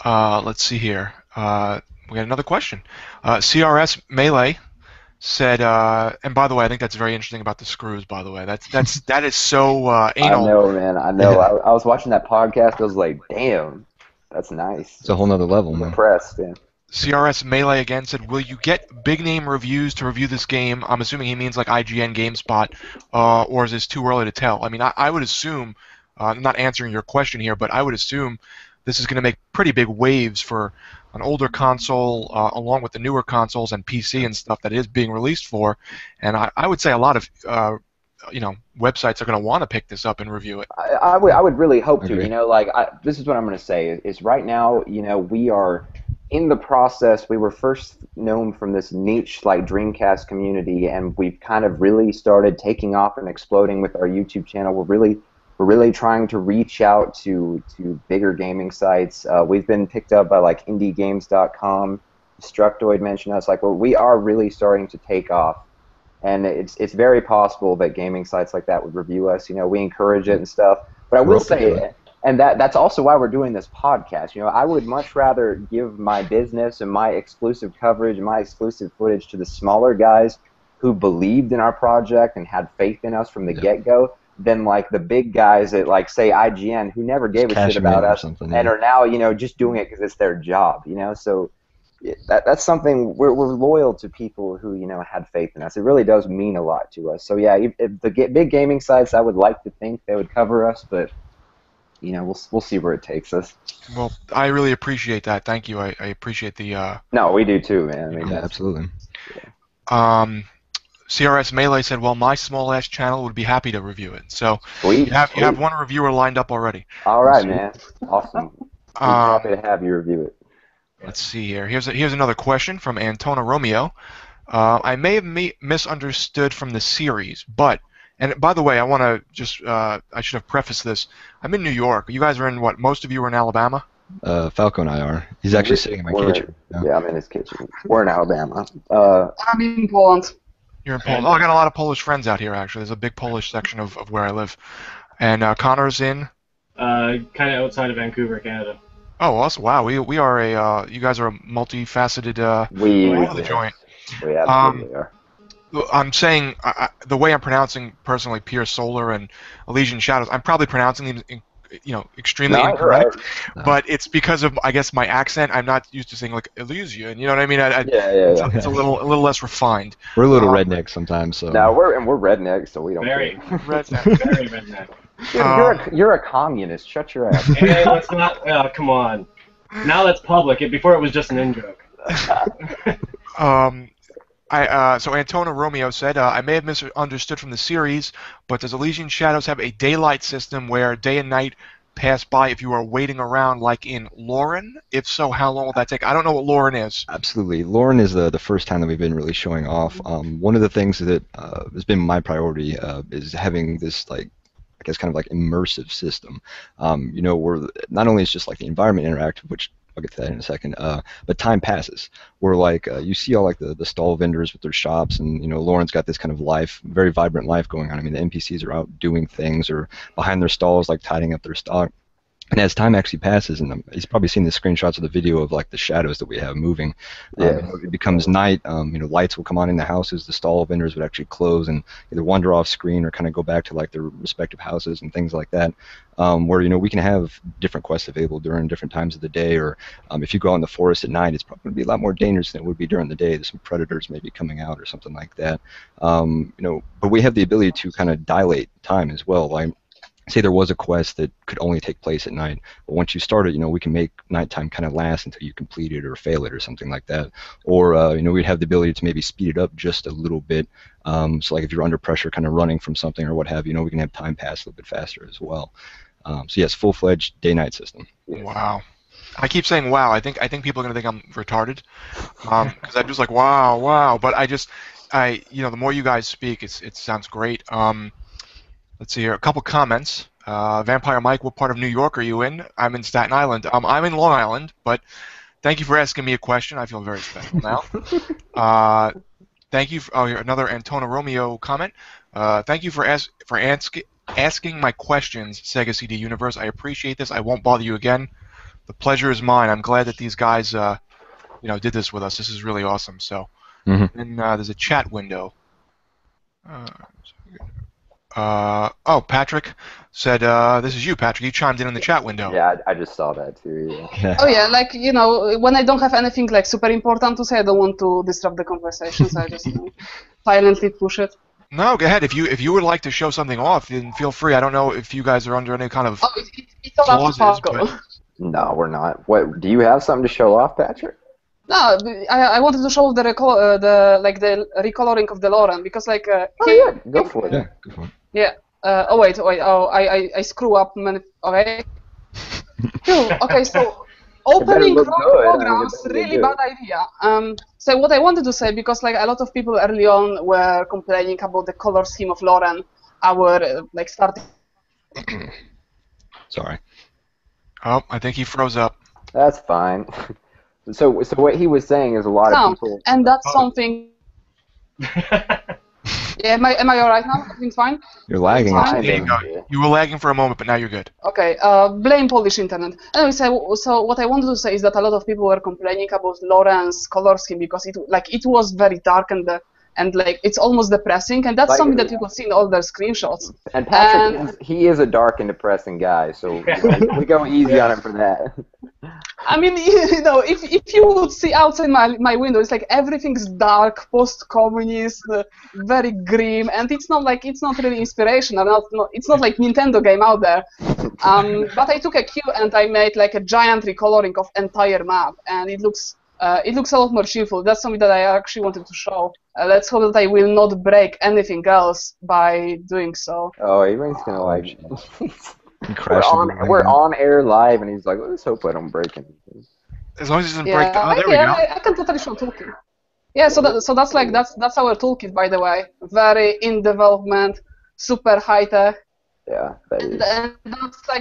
Let's see here. We got another question. CRS Melee said, and by the way, I think that's very interesting about the screws. By the way, that is so I anal. know, man. I know. Yeah. I was watching that podcast. I was like, damn, that's nice. It's a whole nother level, I'm man. impressed. Yeah. CRS Melee again said, "Will you get big name reviews to review this game?" I'm assuming he means like IGN, GameSpot, or is this too early to tell? I mean, I would assume, I'm not answering your question here, but I would assume this is going to make pretty big waves for an older console, along with the newer consoles and PC and stuff that it is being released for. And I would say a lot of websites are going to want to pick this up and review it. I would really hope to. Agree. You know, like this is what I'm going to say is right now, you know, we are in the process. We were first known from this niche like Dreamcast community, and we've kind of really started taking off and exploding with our YouTube channel. We're really trying to reach out to bigger gaming sites. We've been picked up by like IndieGames.com. Destructoid mentioned us. Like, well, we are really starting to take off. And it's very possible that gaming sites like that would review us. You know, we encourage it and stuff. But I will say, and that's also why we're doing this podcast. You know, I would much rather give my business and my exclusive coverage and my exclusive footage to the smaller guys who believed in our project and had faith in us from the get-go than like the big guys at like say IGN who never gave a shit about us and are now, you know, just doing it because it's their job. You know, so. That's something we're loyal to people who, you know, had faith in us. It really does mean a lot to us. So yeah, if the big gaming sites, I would like to think they would cover us, but you know, we'll see where it takes us. Well, I really appreciate that. Thank you. I appreciate the. No, we do too, man. I mean, Yeah, absolutely. CRS Melee said, "Well, my small ass channel would be happy to review it." So sweet, you have one reviewer lined up already. All right, man. Awesome. I'm happy to have you review it. Let's see here. Here's another question from Antona Romeo. I may have misunderstood from the series, but, and by the way, I want to just, I should have prefaced this. I'm in New York. You guys are in what? Most of you are in Alabama? Falco and I are. He's actually sitting in my kitchen. Yeah, I'm in his kitchen. We're in Alabama. I'm in Poland. You're in Poland. Oh, I got a lot of Polish friends out here, actually. There's a big Polish section of where I live. And Connor's in? Kind of outside of Vancouver, Canada. Oh, awesome! Wow, we are a you guys are a multifaceted all the joint. We absolutely are. I'm saying the way I'm pronouncing personally, Pure Solar and Elysian Shadows. I'm probably pronouncing them, extremely incorrect. Right. But it's because of, I guess, my accent. I'm not used to saying like Elysian. You know what I mean? It's a little less refined. We're a little redneck sometimes, so. No, we're rednecks, so we don't. Very redneck. Very redneck. You're a communist. Shut your ass. Hey, let's not. Come on. Now that's public. Before it was just an in-joke. So Antona Romeo said, I may have misunderstood from the series, but does Elysian Shadows have a daylight system where day and night pass by if you are waiting around like in Lauren? If so, how long will that take? I don't know what Lauren is. Absolutely. Lauren is the first time that we've been really showing off. One of the things that has been my priority is having this, like, I guess kind of like immersive system. Where not only is just like the environment interactive, which I'll get to that in a second, but time passes. Where like you see all like the stall vendors with their shops, and Lauren's got this kind of life, very vibrant life going on. I mean, the NPCs are out doing things or behind their stalls, like tidying up their stock. And as time actually passes, and he's probably seen the screenshots of the video of like the shadows that we have moving. It becomes night. Lights will come on in the houses. The stall vendors would actually close and either wander off screen or kind of go back to like their respective houses and things like that. Where we can have different quests available during different times of the day, or if you go out in the forest at night, it's probably going to be a lot more dangerous than it would be during the day. There's some predators maybe coming out or something like that. But we have the ability to kind of dilate time as well. Like, say there was a quest that could only take place at night, but once you start it, we can make nighttime kind of last until you complete it or fail it or something like that. Or we'd have the ability to maybe speed it up just a little bit. So like if you're under pressure, kind of running from something or what have you, we can have time pass a little bit faster as well. So yes, full-fledged day-night system. Wow. I keep saying wow. I think people are gonna think I'm retarded, because I'm just like wow. But the more you guys speak, it sounds great. Let's see here. A couple comments. Vampire Mike, what part of New York are you in? I'm in Staten Island. I'm in Long Island, but thank you for asking me a question. I feel very special now. Thank you. Here, another Antona Romeo comment. Thank you for asking my questions, Sega CD Universe. I appreciate this. I won't bother you again. The pleasure is mine. I'm glad that these guys, did this with us. This is really awesome. So, then there's a chat window. Patrick said, this is you, Patrick. You chimed in the chat window. Yeah, I just saw that too. Yeah. Oh yeah, like when I don't have anything like super important to say, I don't want to disrupt the conversation, so I just silently push it. No, go ahead. If you would like to show something off, then feel free. I don't know if you guys are under any kind of it's all up to clauses, Paco. No, we're not. What? Do you have something to show off, Patrick? No, I wanted to show the recoloring of the Lauren because Go for it. Yeah, go for it. Yeah. Wait. Oh, I screw up. Okay. Phew, okay, so opening programs, really bad idea. So what I wanted to say, because a lot of people early on were complaining about the color scheme of Lauren, our starting. Sorry. Oh, I think he froze up. That's fine. So what he was saying is a lot of people. And that's something. Yeah, am I alright now? Everything's fine? You're lagging. Fine. There you go. You were lagging for a moment, but now you're good. Okay, blame Polish internet. Anyway, so what I wanted to say is that a lot of people were complaining about Lauren's color scheme because it was very dark and it's almost depressing, and that's something that you could see in all their screenshots. And Patrick, he is a dark and depressing guy, so we go easy on him for that. I mean, if you would see outside my window, it's everything's dark, post-communist, very grim, and it's not really inspirational. It's not like Nintendo game out there. But I took a cue and I made a giant recoloring of entire map, and it looks a lot more cheerful. That's something that I actually wanted to show. Let's hope that I will not break anything else by doing so. Oh, Ebrahim's gonna We're on air live, and he's like, let's hope I don't break anything. As long as it doesn't break. Oh, there we go. I can totally show toolkit. Yeah, so that's our toolkit, by the way. Very in development, super high tech. Yeah, that is. And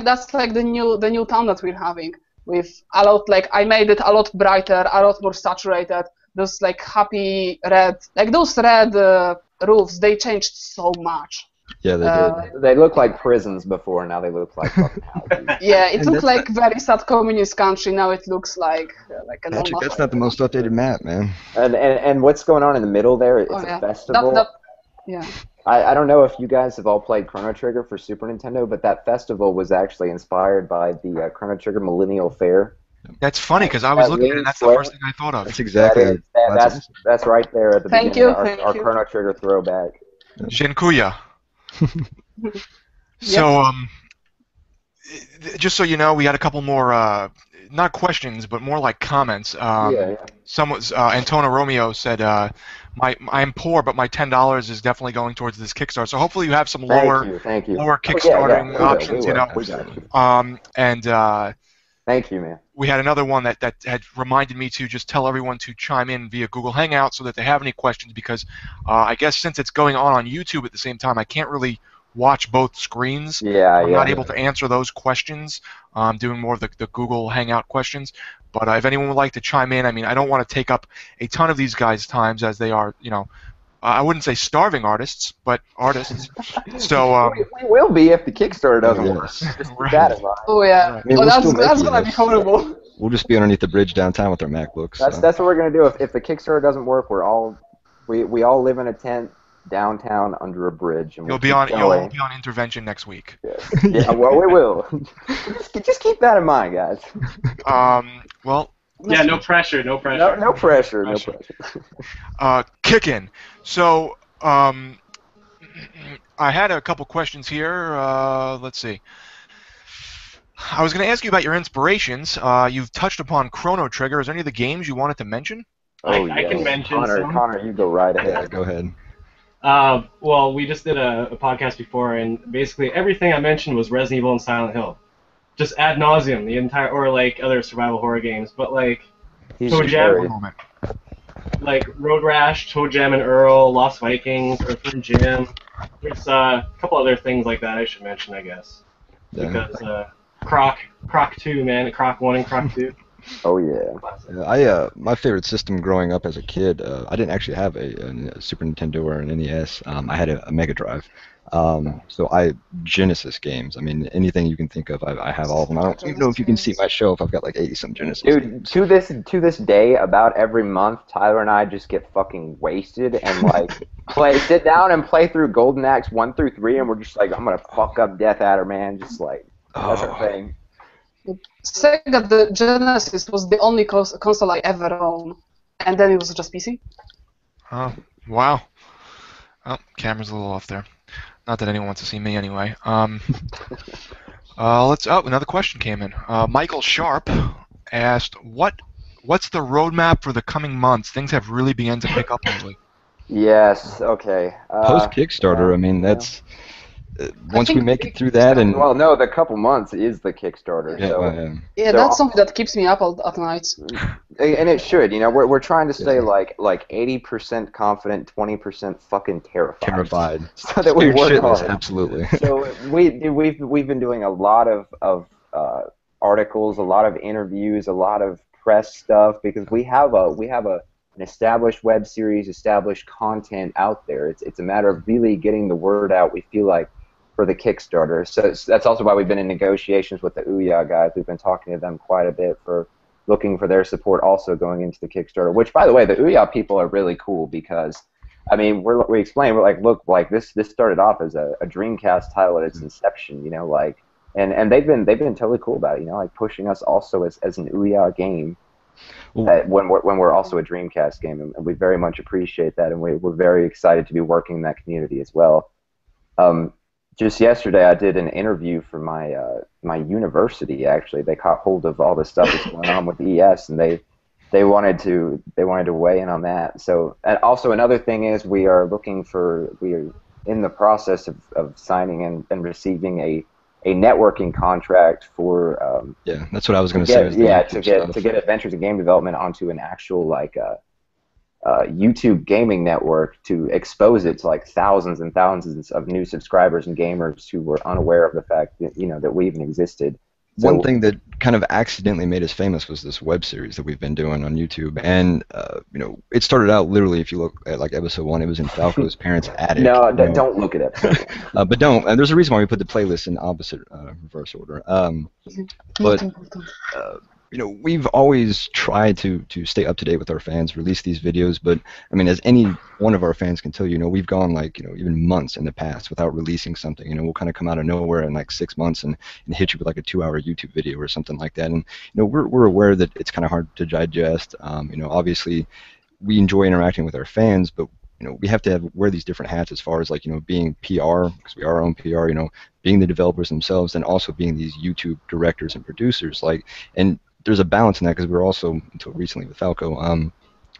that's the new town that we're having. With a lot I made it a lot brighter, a lot more saturated. Those happy red, those red roofs, they changed so much. Yeah, they did. They looked like prisons before, now they look like fucking houses. Yeah, it looked like very sad communist country, now it looks like a normal. Patrick, that's not the most updated map, man. And what's going on in the middle there, it's a festival. Yeah. I don't know if you guys have all played Chrono Trigger for Super Nintendo, but that festival was actually inspired by the Chrono Trigger Millennial Fair. That's funny because I was looking at it and that's the first thing I thought of. That's exactly. That's right there at the beginning. Our Chrono Trigger throwback. Dziękuję. So, just so you know, we had a couple more, not questions, but more like comments. Someone's Antona Romeo said, "I'm poor, but my $10 is definitely going towards this Kickstarter." So hopefully you have some lower Kickstarting options, Thank you, man. We had another one that had reminded me to just tell everyone to chime in via Google Hangout so that they have any questions, because I guess since it's going on YouTube at the same time, I can't really watch both screens. I'm not able to answer those questions. I'm doing more of the Google Hangout questions. But if anyone would like to chime in, I mean, I don't want to take up a ton of these guys' times as they are, I wouldn't say starving artists, but artists. So we will be if the Kickstarter doesn't work. Just keep that in mind. Oh yeah. I mean, that's gonna be horrible. We'll just be underneath the bridge downtown with our MacBooks. That's what we're gonna do. If the Kickstarter doesn't work, we all live in a tent downtown under a bridge. And you'll be on intervention next week. Yeah, well, we will. just keep that in mind, guys. Well. Yeah, no pressure. No pressure. Kickin'. So, I had a couple questions here. Let's see. I was going to ask you about your inspirations. You've touched upon Chrono Trigger. Is there any of the games you wanted to mention? I can mention some. Connor, you go right ahead. Yeah, go ahead. Well, we just did a podcast before, and basically everything I mentioned was Resident Evil and Silent Hill. Just ad nauseum, the entire, or other survival horror games, but Toe Jam, Road Rash, Toe Jam and Earl, Lost Vikings, Earthworm Jim. There's a couple other things like that I should mention, I guess. Yeah. because Croc 2, man, Croc 1 and Croc 2. Oh yeah. Yeah, my favorite system growing up as a kid, I didn't actually have a Super Nintendo or an NES. I had a Mega Drive. So Genesis games. I mean, anything you can think of, I have all of them. I don't even know if you can see my shelf. I've got like 80 some Genesis Dude, games. to this day, about every month, Tyler and I just get fucking wasted and like sit down and play through Golden Axe 1 through 3, and we're just like, I'm gonna fuck up Death Adder, man. Just like that's our thing. Sega, the Genesis was the only console I ever owned, and then it was just PC. Oh, wow. Oh, camera's a little off there. Not that anyone wants to see me anyway. Another question came in. Michael Sharp asked, what's the roadmap for the coming months? Things have really begun to pick up lately. Yes. Okay. Post Kickstarter, I mean, that's once we make it through that, and well, no, the couple months is the Kickstarter. yeah, So yeah, so, that's something that keeps me up at night. and it should. You know, we're trying to stay like 80% confident, 20% fucking terrified. So that we work shitless, hard. absolutely. So we've been doing a lot of articles, a lot of interviews, a lot of press stuff because we have an established web series, established content out there. It's a matter of really getting the word out. We feel like for the Kickstarter. So that's also why we've been in negotiations with the Ouya guys. We've been talking to them quite a bit for looking for their support also going into the Kickstarter, which, by the way, the Ouya people are really cool because, I mean, we explain, we're like, look, like this started off as a Dreamcast title at its inception, you know, like, and they've been totally cool about it, you know, like pushing us also as an Ouya game when we're also a Dreamcast game, and we very much appreciate that, and we're very excited to be working in that community as well. Just yesterday, I did an interview for my university. Actually, they caught hold of all the stuff that's going on with ES, and they wanted to weigh in on that. So, and also another thing is we are in the process of signing and receiving a networking contract for yeah, that's what I was going to say. To get Adventures in Game Development onto an actual like YouTube gaming network to expose it to like thousands and thousands of new subscribers and gamers who were unaware of the fact that, you know, that we even existed. So, one thing that kind of accidentally made us famous was this web series that we've been doing on YouTube, and you know, it started out literally. If you look at like episode 1, it was in Falco's parents' attic. No, don't look at it. But don't. And there's a reason why we put the playlist in opposite reverse order. But you know, we've always tried to stay up to date with our fans, release these videos, but I mean, as any one of our fans can tell you, you know, we've gone like, you know, even months in the past without releasing something. You know, we'll kind of come out of nowhere in like 6 months and hit you with like a 2-hour YouTube video or something like that. And you know, we're aware that it's kind of hard to digest. You know, obviously, we enjoy interacting with our fans, but you know, we have to wear these different hats as far as like, you know, being PR, because we are our own PR, you know, being the developers themselves, and also being these YouTube directors and producers. Like, and there's a balance in that because we were also, until recently with Falco,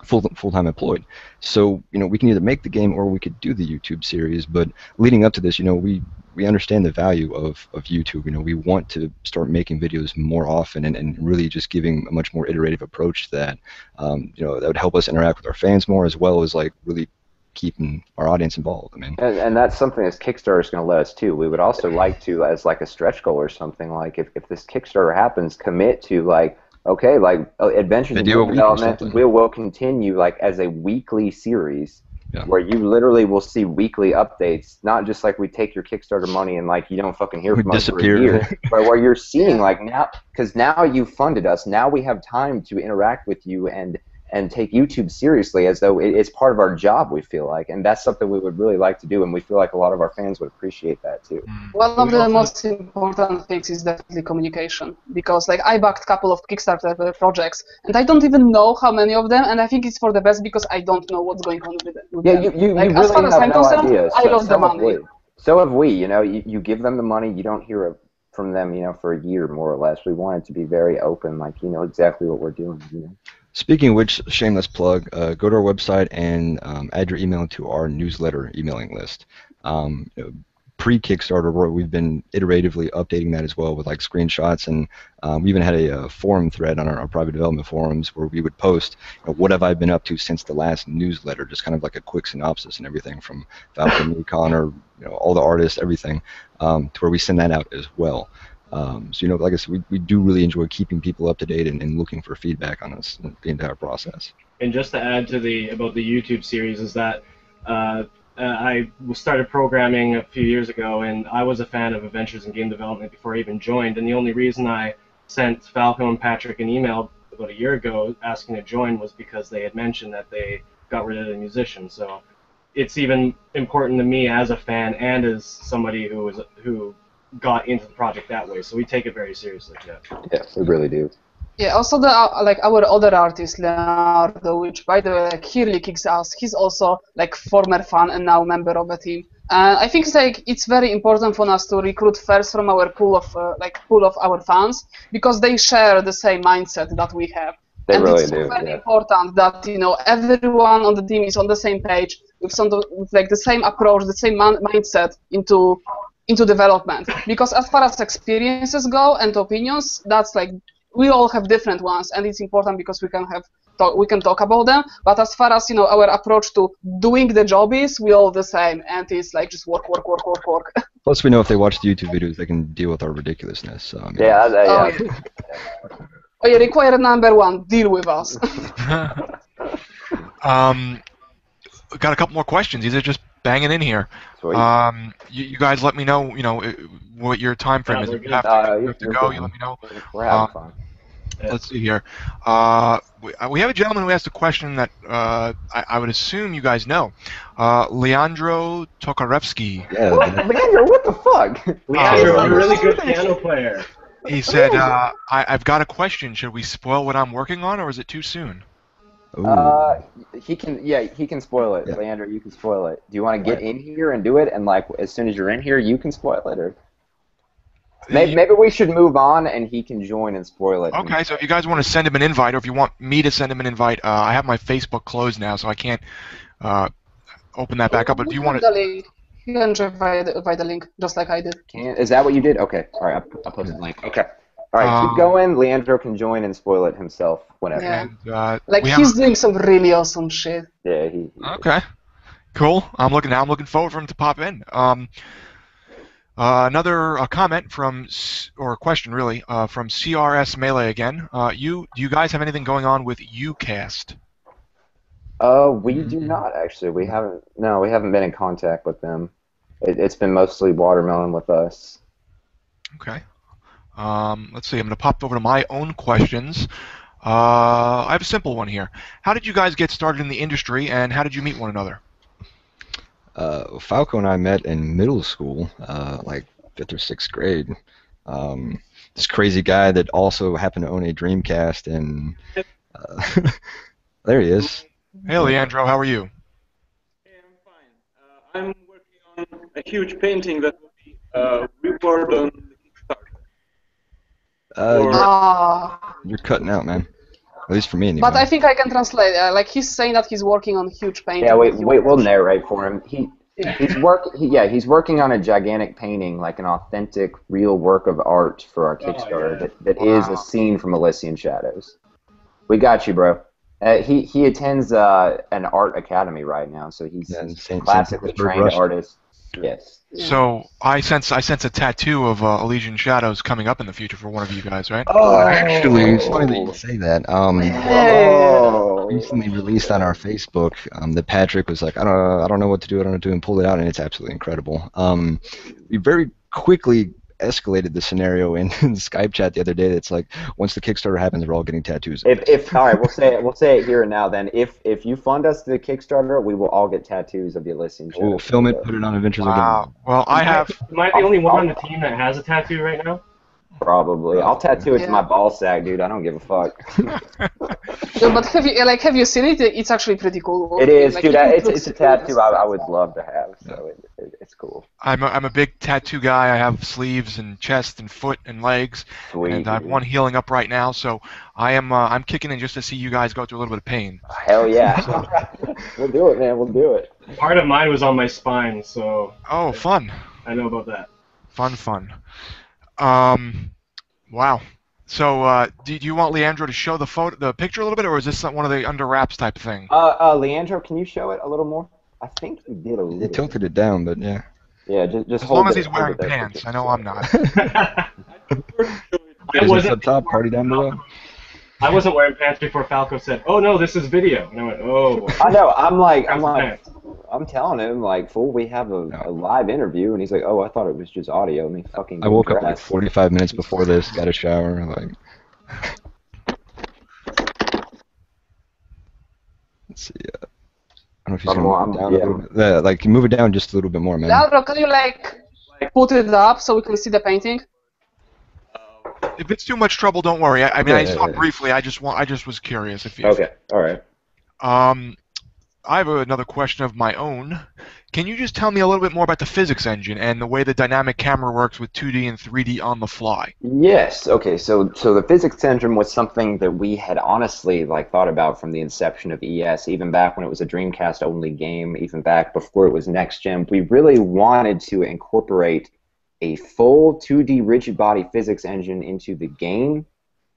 full-time employed. So, you know, we can either make the game or we could do the YouTube series. But leading up to this, you know, we understand the value of YouTube. You know, we want to start making videos more often and really just giving a much more iterative approach to that. You know, that would help us interact with our fans more, as well as like really keeping our audience involved. I mean, and that's something this Kickstarter is going to let us too. We would also like to, as like a stretch goal or something, like if this Kickstarter happens, commit to like, okay, like Adventures in Game Development will continue like as a weekly series. Yeah. Where you literally will see weekly updates, not just like we take your Kickstarter money and like you don't fucking hear from us for a year, but where you're seeing like now, because now you funded us, now we have time to interact with you and take YouTube seriously as though it's part of our job, we feel like, and that's something we would really like to do, and we feel like a lot of our fans would appreciate that too. One of the most important things is definitely communication, because like I backed a couple of Kickstarter projects, and I don't even know how many of them, and I think it's for the best because I don't know what's going on with them. You like, really as far as have I'm no concerned, idea. I lost the money. So have we. You know, you give them the money, you don't hear from them, you know, for a year more or less. We want it to be very open, like you know exactly what we're doing. You know. Speaking of which, shameless plug, go to our website and add your email to our newsletter emailing list. You know, pre-Kickstarter where we've been iteratively updating that as well with like screenshots, and we even had a forum thread on our private development forums where we would post, what have I been up to since the last newsletter, just kind of like a quick synopsis and everything from Falcon, Recon, or all the artists, everything, to where we send that out as well. So like I said, we do really enjoy keeping people up to date and looking for feedback on this the entire process. And just to add to about the YouTube series is that I started programming a few years ago, and I was a fan of adventures in game development before I even joined. And the only reason I sent Falco and Patrick an email about a year ago asking to join was because they had mentioned that they got rid of the musician. So it's even important to me as a fan and as somebody who got into the project that way. So we take it very seriously. Yeah. Yes, we really do. Yeah, also our other artist Leonardo, which by the way he really kicks ass. He's also former fan and now member of the team. And I think it's very important for us to recruit first from our pool of our fans, because they share the same mindset that we have. They really it's do. very important that everyone on the team is on the same page with the same approach, the same mindset into development. Because as far as experiences go and opinions, that's we all have different ones, and it's important because we can talk about them. But as far as our approach to doing the job is, we all the same, and it's just work. Plus, we know if they watch the YouTube videos, they can deal with our ridiculousness. So, yeah. Oh, yeah, required number one, deal with us. Got a couple more questions. These are just banging in here. You guys let me know, what your time frame is. If you have to go, you let me know. We're having fun. Let's see here. We have a gentleman who asked a question that I would assume you guys know. Leandro Tokarevsky. Yeah, Leandro, what the fuck? Leandro, you're a really good piano player. He said, I've got a question. Should we spoil what I'm working on, or is it too soon? He can spoil it. Yeah. Leandro, you can spoil it. Do you want to get in here and do it, and as soon as you're in here, you can spoil it, or maybe we should move on and he can join and spoil it. Okay, so if you guys want to send him an invite, or if you want me to send him an invite, I have my Facebook closed now, so I can't open that back up. But if you want to, you can join via the link, just like I did. Is that what you did? Okay. All right. I'll post the link. Okay. All right. Keep going. Leandro can join and spoil it himself whenever. Yeah. And, he's doing some really awesome shit. Yeah. Okay. Cool. I'm looking forward for him to pop in. Another comment or a question really from CRS Melee again. Do you guys have anything going on with Ucast? We do not actually. We haven't been in contact with them. It's been mostly Watermelon with us. Okay. Let's see. I'm going to pop over to my own questions. I have a simple one here. How did you guys get started in the industry, and how did you meet one another? Falco and I met in middle school, like 5th or 6th grade. This crazy guy that also happened to own a Dreamcast, and there he is. Hey, Leandro, how are you? Hey, I'm fine. I'm working on a huge painting that will be reward on the Kickstarter. You're cutting out, man. At least for me, anyway. But I think I can translate. He's saying that he's working on a huge painting. Yeah, we'll narrate for him. He's working on a gigantic painting, like an authentic, real work of art for our Kickstarter that is a scene from Elysian Shadows. We got you, bro. He attends an art academy right now, so he's a classically trained artist. Yes. So I sense a tattoo of Elysian Shadows coming up in the future for one of you guys, right? Oh, actually, it's funny that you say that. Recently released on our Facebook that Patrick was like, I don't know what to do, and pulled it out, and it's absolutely incredible. We very quickly escalated the scenario in Skype chat the other day. That's like, once the Kickstarter happens, we're all getting tattoos. All right, we'll say it here and now. Then, if you fund us the Kickstarter, we will all get tattoos of the Elysian Shadows. We'll film it, put it on Adventures Again. Well, I have. Am I the only one on the team that has a tattoo right now? Probably. I'll tattoo it to my ball sack, dude. I don't give a fuck. No, but have you seen it? It's actually pretty cool. It is, dude. It's a tattoo I would love to have. So it's cool. I'm a big tattoo guy. I have sleeves and chest and foot and legs, and I have one healing up right now. So I'm kicking in just to see you guys go through a little bit of pain. Hell yeah. We'll do it, man. We'll do it. Part of mine was on my spine, so. Oh, fun. I know about that. Fun. Wow. So, do you want Leandro to show the picture a little bit, or is this one of the under wraps type thing? Leandro, can you show it a little more? I think you did a little. It tilted it down, but yeah. Yeah, just As hold long as it, he's hold wearing it there for pants. just I a know I'm second. not. I Business wasn't up top, party down below. I wasn't wearing pants before Falco said, "Oh no, this is video," and I went, "Oh." I know. I'm like, Pants. I'm telling him like, fool, we have a live interview, and he's like, oh, I thought it was just audio. Let me fucking. I woke up like dress. 45 minutes before this, got a shower, like. Let's see. I don't know if he's gonna move it down a little bit. Yeah, like move it down just a little bit more, man. Leandro, can you like put it up so we can see the painting? If it's too much trouble, don't worry. I mean, Yeah, I saw it briefly. I just was curious if you. Okay. All right. I have another question of my own. Can you just tell me a little bit more about the physics engine and the way the dynamic camera works with 2D and 3D on the fly? Yes. Okay. So the physics engine was something that we had honestly like thought about from the inception of ES, even back when it was a Dreamcast only game, even back before it was next gen. We really wanted to incorporate a full 2D rigid body physics engine into the game,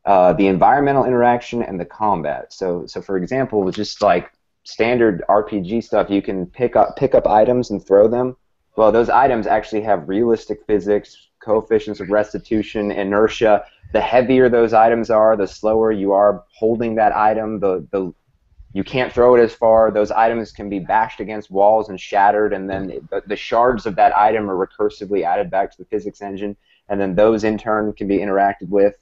the environmental interaction, and the combat. So for example, just like standard RPG stuff, you can pick up items and throw them. Well, those items actually have realistic physics, coefficients of restitution, inertia. The heavier those items are, the slower you are holding that item. You can't throw it as far. Those items can be bashed against walls and shattered, and then the shards of that item are recursively added back to the physics engine, and then those in turn can be interacted with.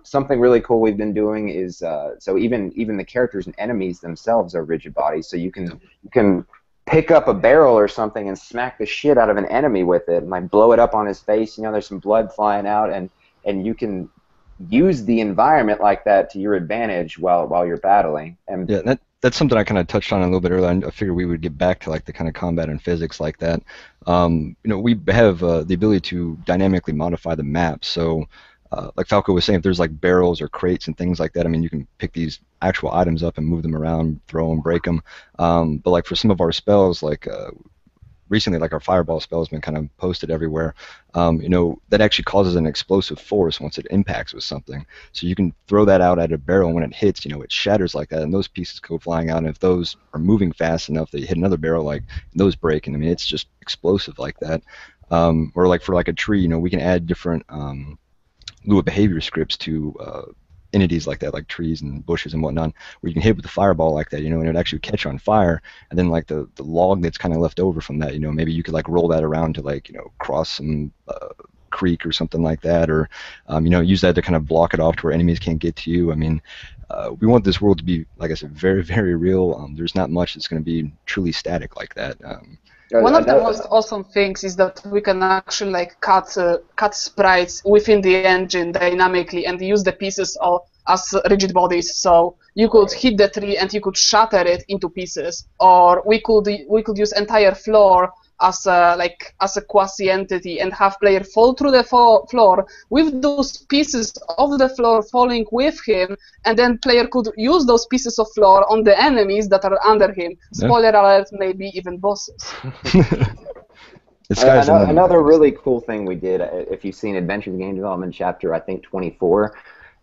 Something really cool we've been doing is so even the characters and enemies themselves are rigid bodies, so you can pick up a barrel or something and smack the shit out of an enemy with it, and like blow it up on his face. You know, there's some blood flying out, and you can use the environment like that to your advantage while you're battling. And yeah, that's something I kind of touched on a little bit earlier. I figured we would get back to like the kind of combat and physics like that. You know, we have the ability to dynamically modify the map. So, like Falco was saying, if there's like barrels or crates and things like that, I mean, you can pick these actual items up and move them around, throw them, break them. But like for some of our spells, like recently, like our fireball spell has been kind of posted everywhere. You know, that actually causes an explosive force once it impacts with something. So you can throw that out at a barrel, and when it hits, you know, it shatters like that, and those pieces go flying out. And if those are moving fast enough, they hit another barrel, like those break. And I mean, it's just explosive like that. Or like for like a tree, you know, we can add different Lua behavior scripts to entities like that, like trees and bushes and whatnot, where you can hit with the fireball like that, you know, and it would actually catch on fire, and then like the log that's kind of left over from that, you know, maybe you could like roll that around to like, you know, cross some creek or something like that, or you know, use that to kind of block it off to where enemies can't get to you. I mean, we want this world to be, like I said, very, very real. There's not much that's going to be truly static like that. One of the most awesome things is that we can actually like cut sprites within the engine dynamically and use the pieces as rigid bodies. So you could hit the tree and you could shatter it into pieces, or we could use entire floor as a quasi entity and have player fall through the floor with those pieces of the floor falling with him, and then player could use those pieces of floor on the enemies that are under him. Spoiler alert, maybe even bosses. Another really cool thing we did, if you've seen Adventures in Game Development chapter, I think 24,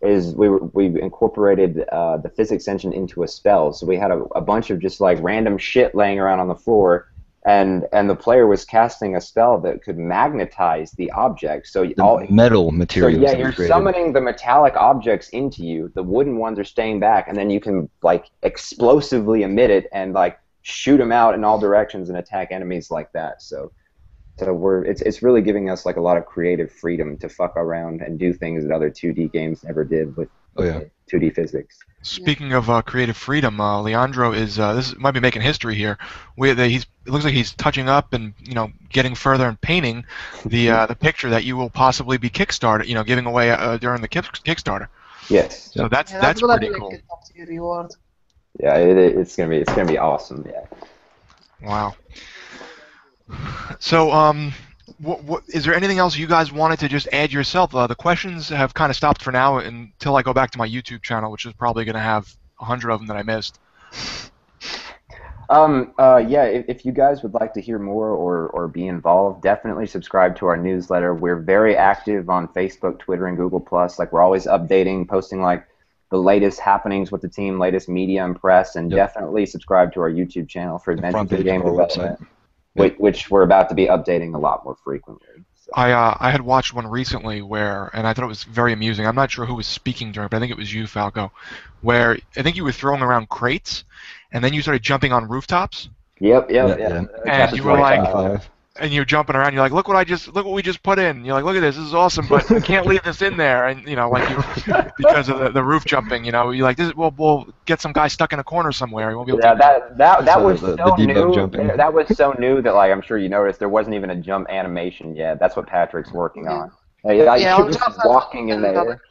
is we incorporated the physics engine into a spell. So we had a bunch of just like random shit laying around on the floor, and the player was casting a spell that could magnetize the object. So all metal materials. So yeah, you're summoning the metallic objects into you. The wooden ones are staying back, and then you can like explosively emit it and like shoot them out in all directions and attack enemies like that. So it's really giving us like a lot of creative freedom to fuck around and do things that other 2D games never did with 2D physics. Speaking of creative freedom, Leandro is this might be making history here. It looks like he's touching up and, you know, getting further and painting the picture that you will possibly be giving away during the Kickstarter. Yes. So that's pretty cool. Reward. Yeah, it's gonna be awesome. Yeah. Wow. So what is there anything else you guys wanted to just add yourself? The questions have kind of stopped for now until I go back to my YouTube channel, which is probably going to have 100 of them that I missed. Yeah, if you guys would like to hear more or be involved, definitely subscribe to our newsletter. We're very active on Facebook, Twitter, and Google+. Like, we're always updating, posting, like, the latest happenings with the team, latest media and press, and definitely subscribe to our YouTube channel for Adventures in Game Development, which we're about to be updating a lot more frequently. So. I had watched one recently where, and I thought it was very amusing. I'm not sure who was speaking during it, but I think it was you, Falco, where I think you were throwing around crates, and then you started jumping on rooftops. Yep. And you were like, and you're jumping around. You're like, look what we just put in. You're like, look at this is awesome, but I can't leave this in there. And like because of the roof jumping. You're like, we'll get some guy stuck in a corner somewhere. He won't be able to. That was so new. That was so new that, like, I'm sure you noticed there wasn't even a jump animation yet. That's what Patrick's working on. He was just walking in there.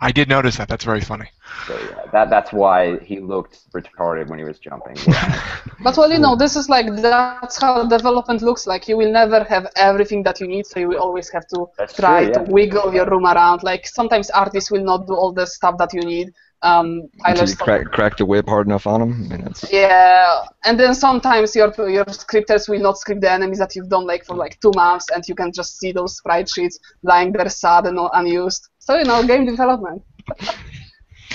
I did notice that. That's very funny. So yeah, that's why he looked retarded when he was jumping. But this is that's how development looks like. You will never have everything that you need, so you will always have to try to wiggle your room around. Like, sometimes artists will not do all the stuff that you need. Until you crack the whip hard enough on them. Yeah, and then sometimes your scripters will not script the enemies that you've done for 2 months, and you can just see those sprite sheets lying there sad and unused. So game development.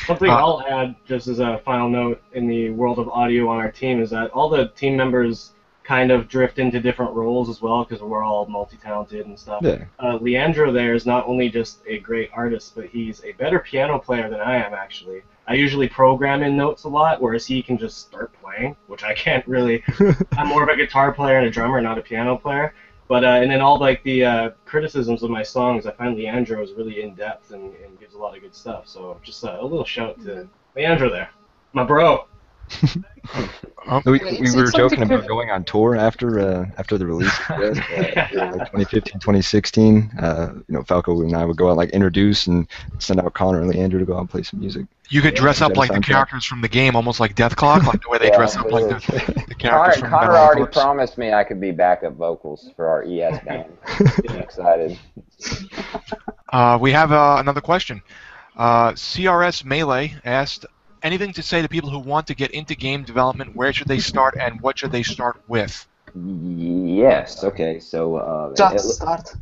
One thing I'll add, just as a final note, in the world of audio on our team, is that all the team members kind of drift into different roles as well, because we're all multi-talented and stuff. Yeah. Leandro there is not only just a great artist, but he's a better piano player than I am, actually. I usually program in notes a lot, whereas he can just start playing, which I can't really. I'm more of a guitar player and a drummer, not a piano player. But and then all the criticisms of my songs, I find Leandro is really in depth and gives a lot of good stuff. So just a little shout to Leandro there, my bro. We were joking about going on tour after the release, 2015, 2016. Falco and I would go out, introduce and send out Connor and Leandro to go out and play some music. You could dress up like the characters from the game, almost like Death Clock, like the way they dress up like the characters from Connor already promised me I could be backup vocals for our ES band. I'm excited. We have another question. CRS Melee asked, anything to say to people who want to get into game development? Where should they start, and what should they start with? Yes. Okay. So. Just start.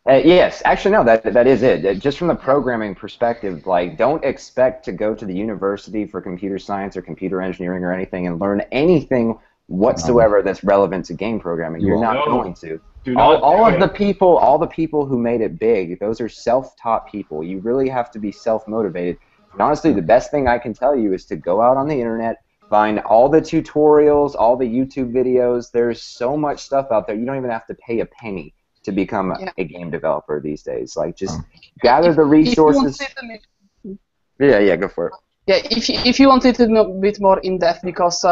Yes, actually, no. That is it. Just from the programming perspective, don't expect to go to the university for computer science or computer engineering or anything and learn anything whatsoever that's relevant to game programming. You're not going to. All the people who made it big, those are self-taught people. You really have to be self-motivated. And honestly, the best thing I can tell you is to go out on the internet, find all the tutorials, all the YouTube videos. There's so much stuff out there. You don't even have to pay a penny to become a game developer these days. Just gather the resources. Go for it. Yeah, if you want it a bit more in depth, because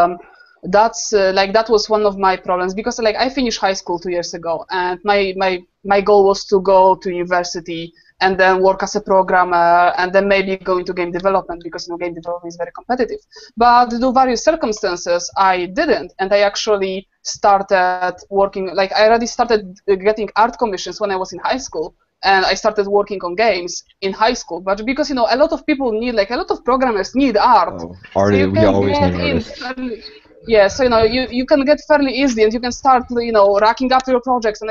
that's that was one of my problems, because I finished high school 2 years ago, and my goal was to go to university and then work as a programmer, and then maybe go into game development, because game development is very competitive. But due to various circumstances, I didn't, and I actually started working. I already started getting art commissions when I was in high school, and I started working on games in high school. But because a lot of people need, a lot of programmers need art. We always need artists. Yeah, so you can get fairly easily, and you can start racking up your projects and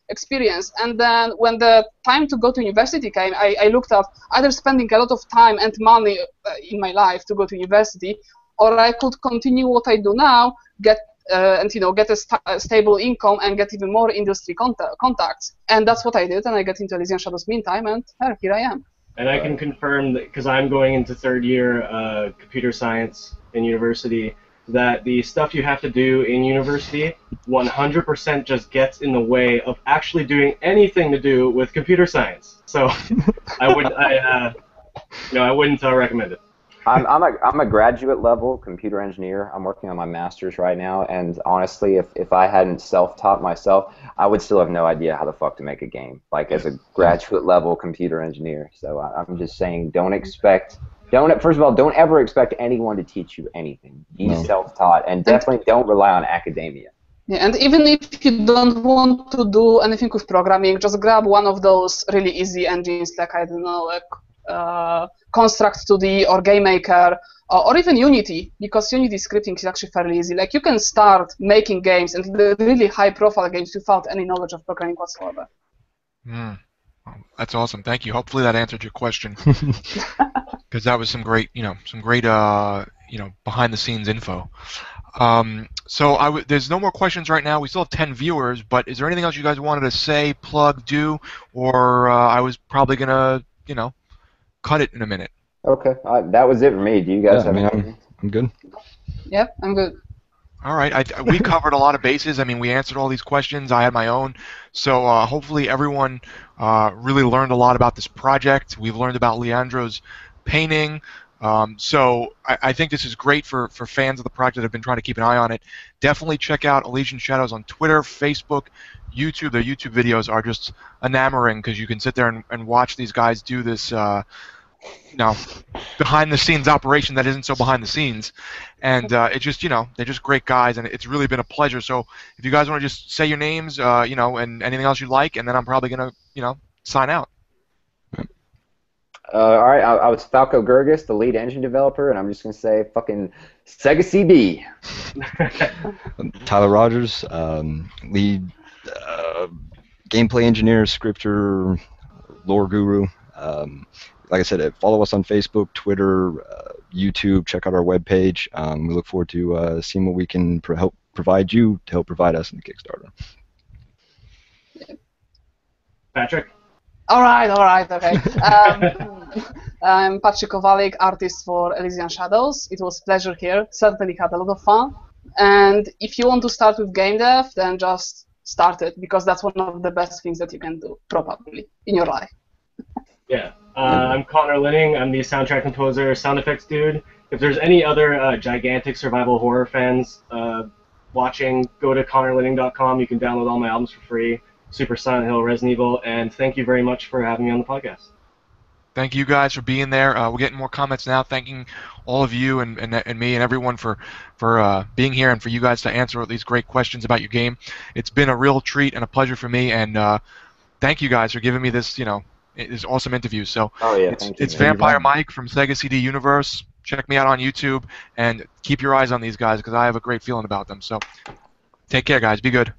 experience. And then when the time to go to university came, I looked at either spending a lot of time and money in my life to go to university, or I could continue what I do now, get a stable income and get even more industry contacts. And that's what I did, and I got into Elysian Shadows meantime, and here I am. And I can confirm that, because I'm going into third year computer science in university, that the stuff you have to do in university 100% just gets in the way of actually doing anything to do with computer science. So I wouldn't recommend it. I'm a graduate level computer engineer. I'm working on my master's right now, and honestly, if I hadn't self-taught myself, I would still have no idea how the fuck to make a game, as a graduate level computer engineer. So I'm just saying, first of all, don't ever expect anyone to teach you anything. Be self-taught, and definitely don't rely on academia. Yeah, and even if you don't want to do anything with programming, just grab one of those really easy engines, I don't know, Construct 2D or Game Maker, or even Unity, because Unity scripting is actually fairly easy. Like you can start making games and the really high-profile games without any knowledge of programming whatsoever. Mm. Well, that's awesome. Thank you. Hopefully that answered your question, because that was some great, behind-the-scenes info. So there's no more questions right now. We still have 10 viewers, but is there anything else you guys wanted to say, plug, do, or I was probably gonna, cut it in a minute. Okay, that was it for me. Do you guys have anything? I'm good. Yep, I'm good. All right, we covered a lot of bases. I mean, we answered all these questions. I had my own. So hopefully everyone really learned a lot about this project. We've learned about Leandro's painting. So I think this is great for fans of the project that have been trying to keep an eye on it. Definitely check out Elysian Shadows on Twitter, Facebook, YouTube. Their YouTube videos are just enamoring because you can sit there and watch these guys do this behind-the-scenes operation that isn't so behind the scenes, and it's just they're just great guys, and it's really been a pleasure. So if you guys want to just say your names, and anything else you'd like, and then I'm probably gonna sign out. All right, I was Falco Gurgis, the lead engine developer, and I'm just gonna say fucking Sega CD. Tyler Rogers, lead gameplay engineer, scripter, lore guru. Like I said, follow us on Facebook, Twitter, YouTube. Check out our webpage. We look forward to seeing what we can help provide you to help provide us in the Kickstarter. Patrick? All right, okay. I'm Patrick Kowalik, artist for Elysian Shadows. It was a pleasure here. Certainly had a lot of fun. And if you want to start with game dev, then just start it, because that's one of the best things that you can do, probably, in your life. Yeah. I'm Connor Linning. I'm the soundtrack composer, sound effects dude. If there's any other gigantic survival horror fans watching, go to connorlinning.com. You can download all my albums for free. Super Silent Hill, Resident Evil, and thank you very much for having me on the podcast. Thank you guys for being there. We're getting more comments now. Thanking all of you and me and everyone for being here and for you guys to answer these great questions about your game. It's been a real treat and a pleasure for me, and thank you guys for giving me this this awesome interview. So it's Vampire Mike from Sega CD Universe. Check me out on YouTube and keep your eyes on these guys because I have a great feeling about them. So take care, guys. Be good.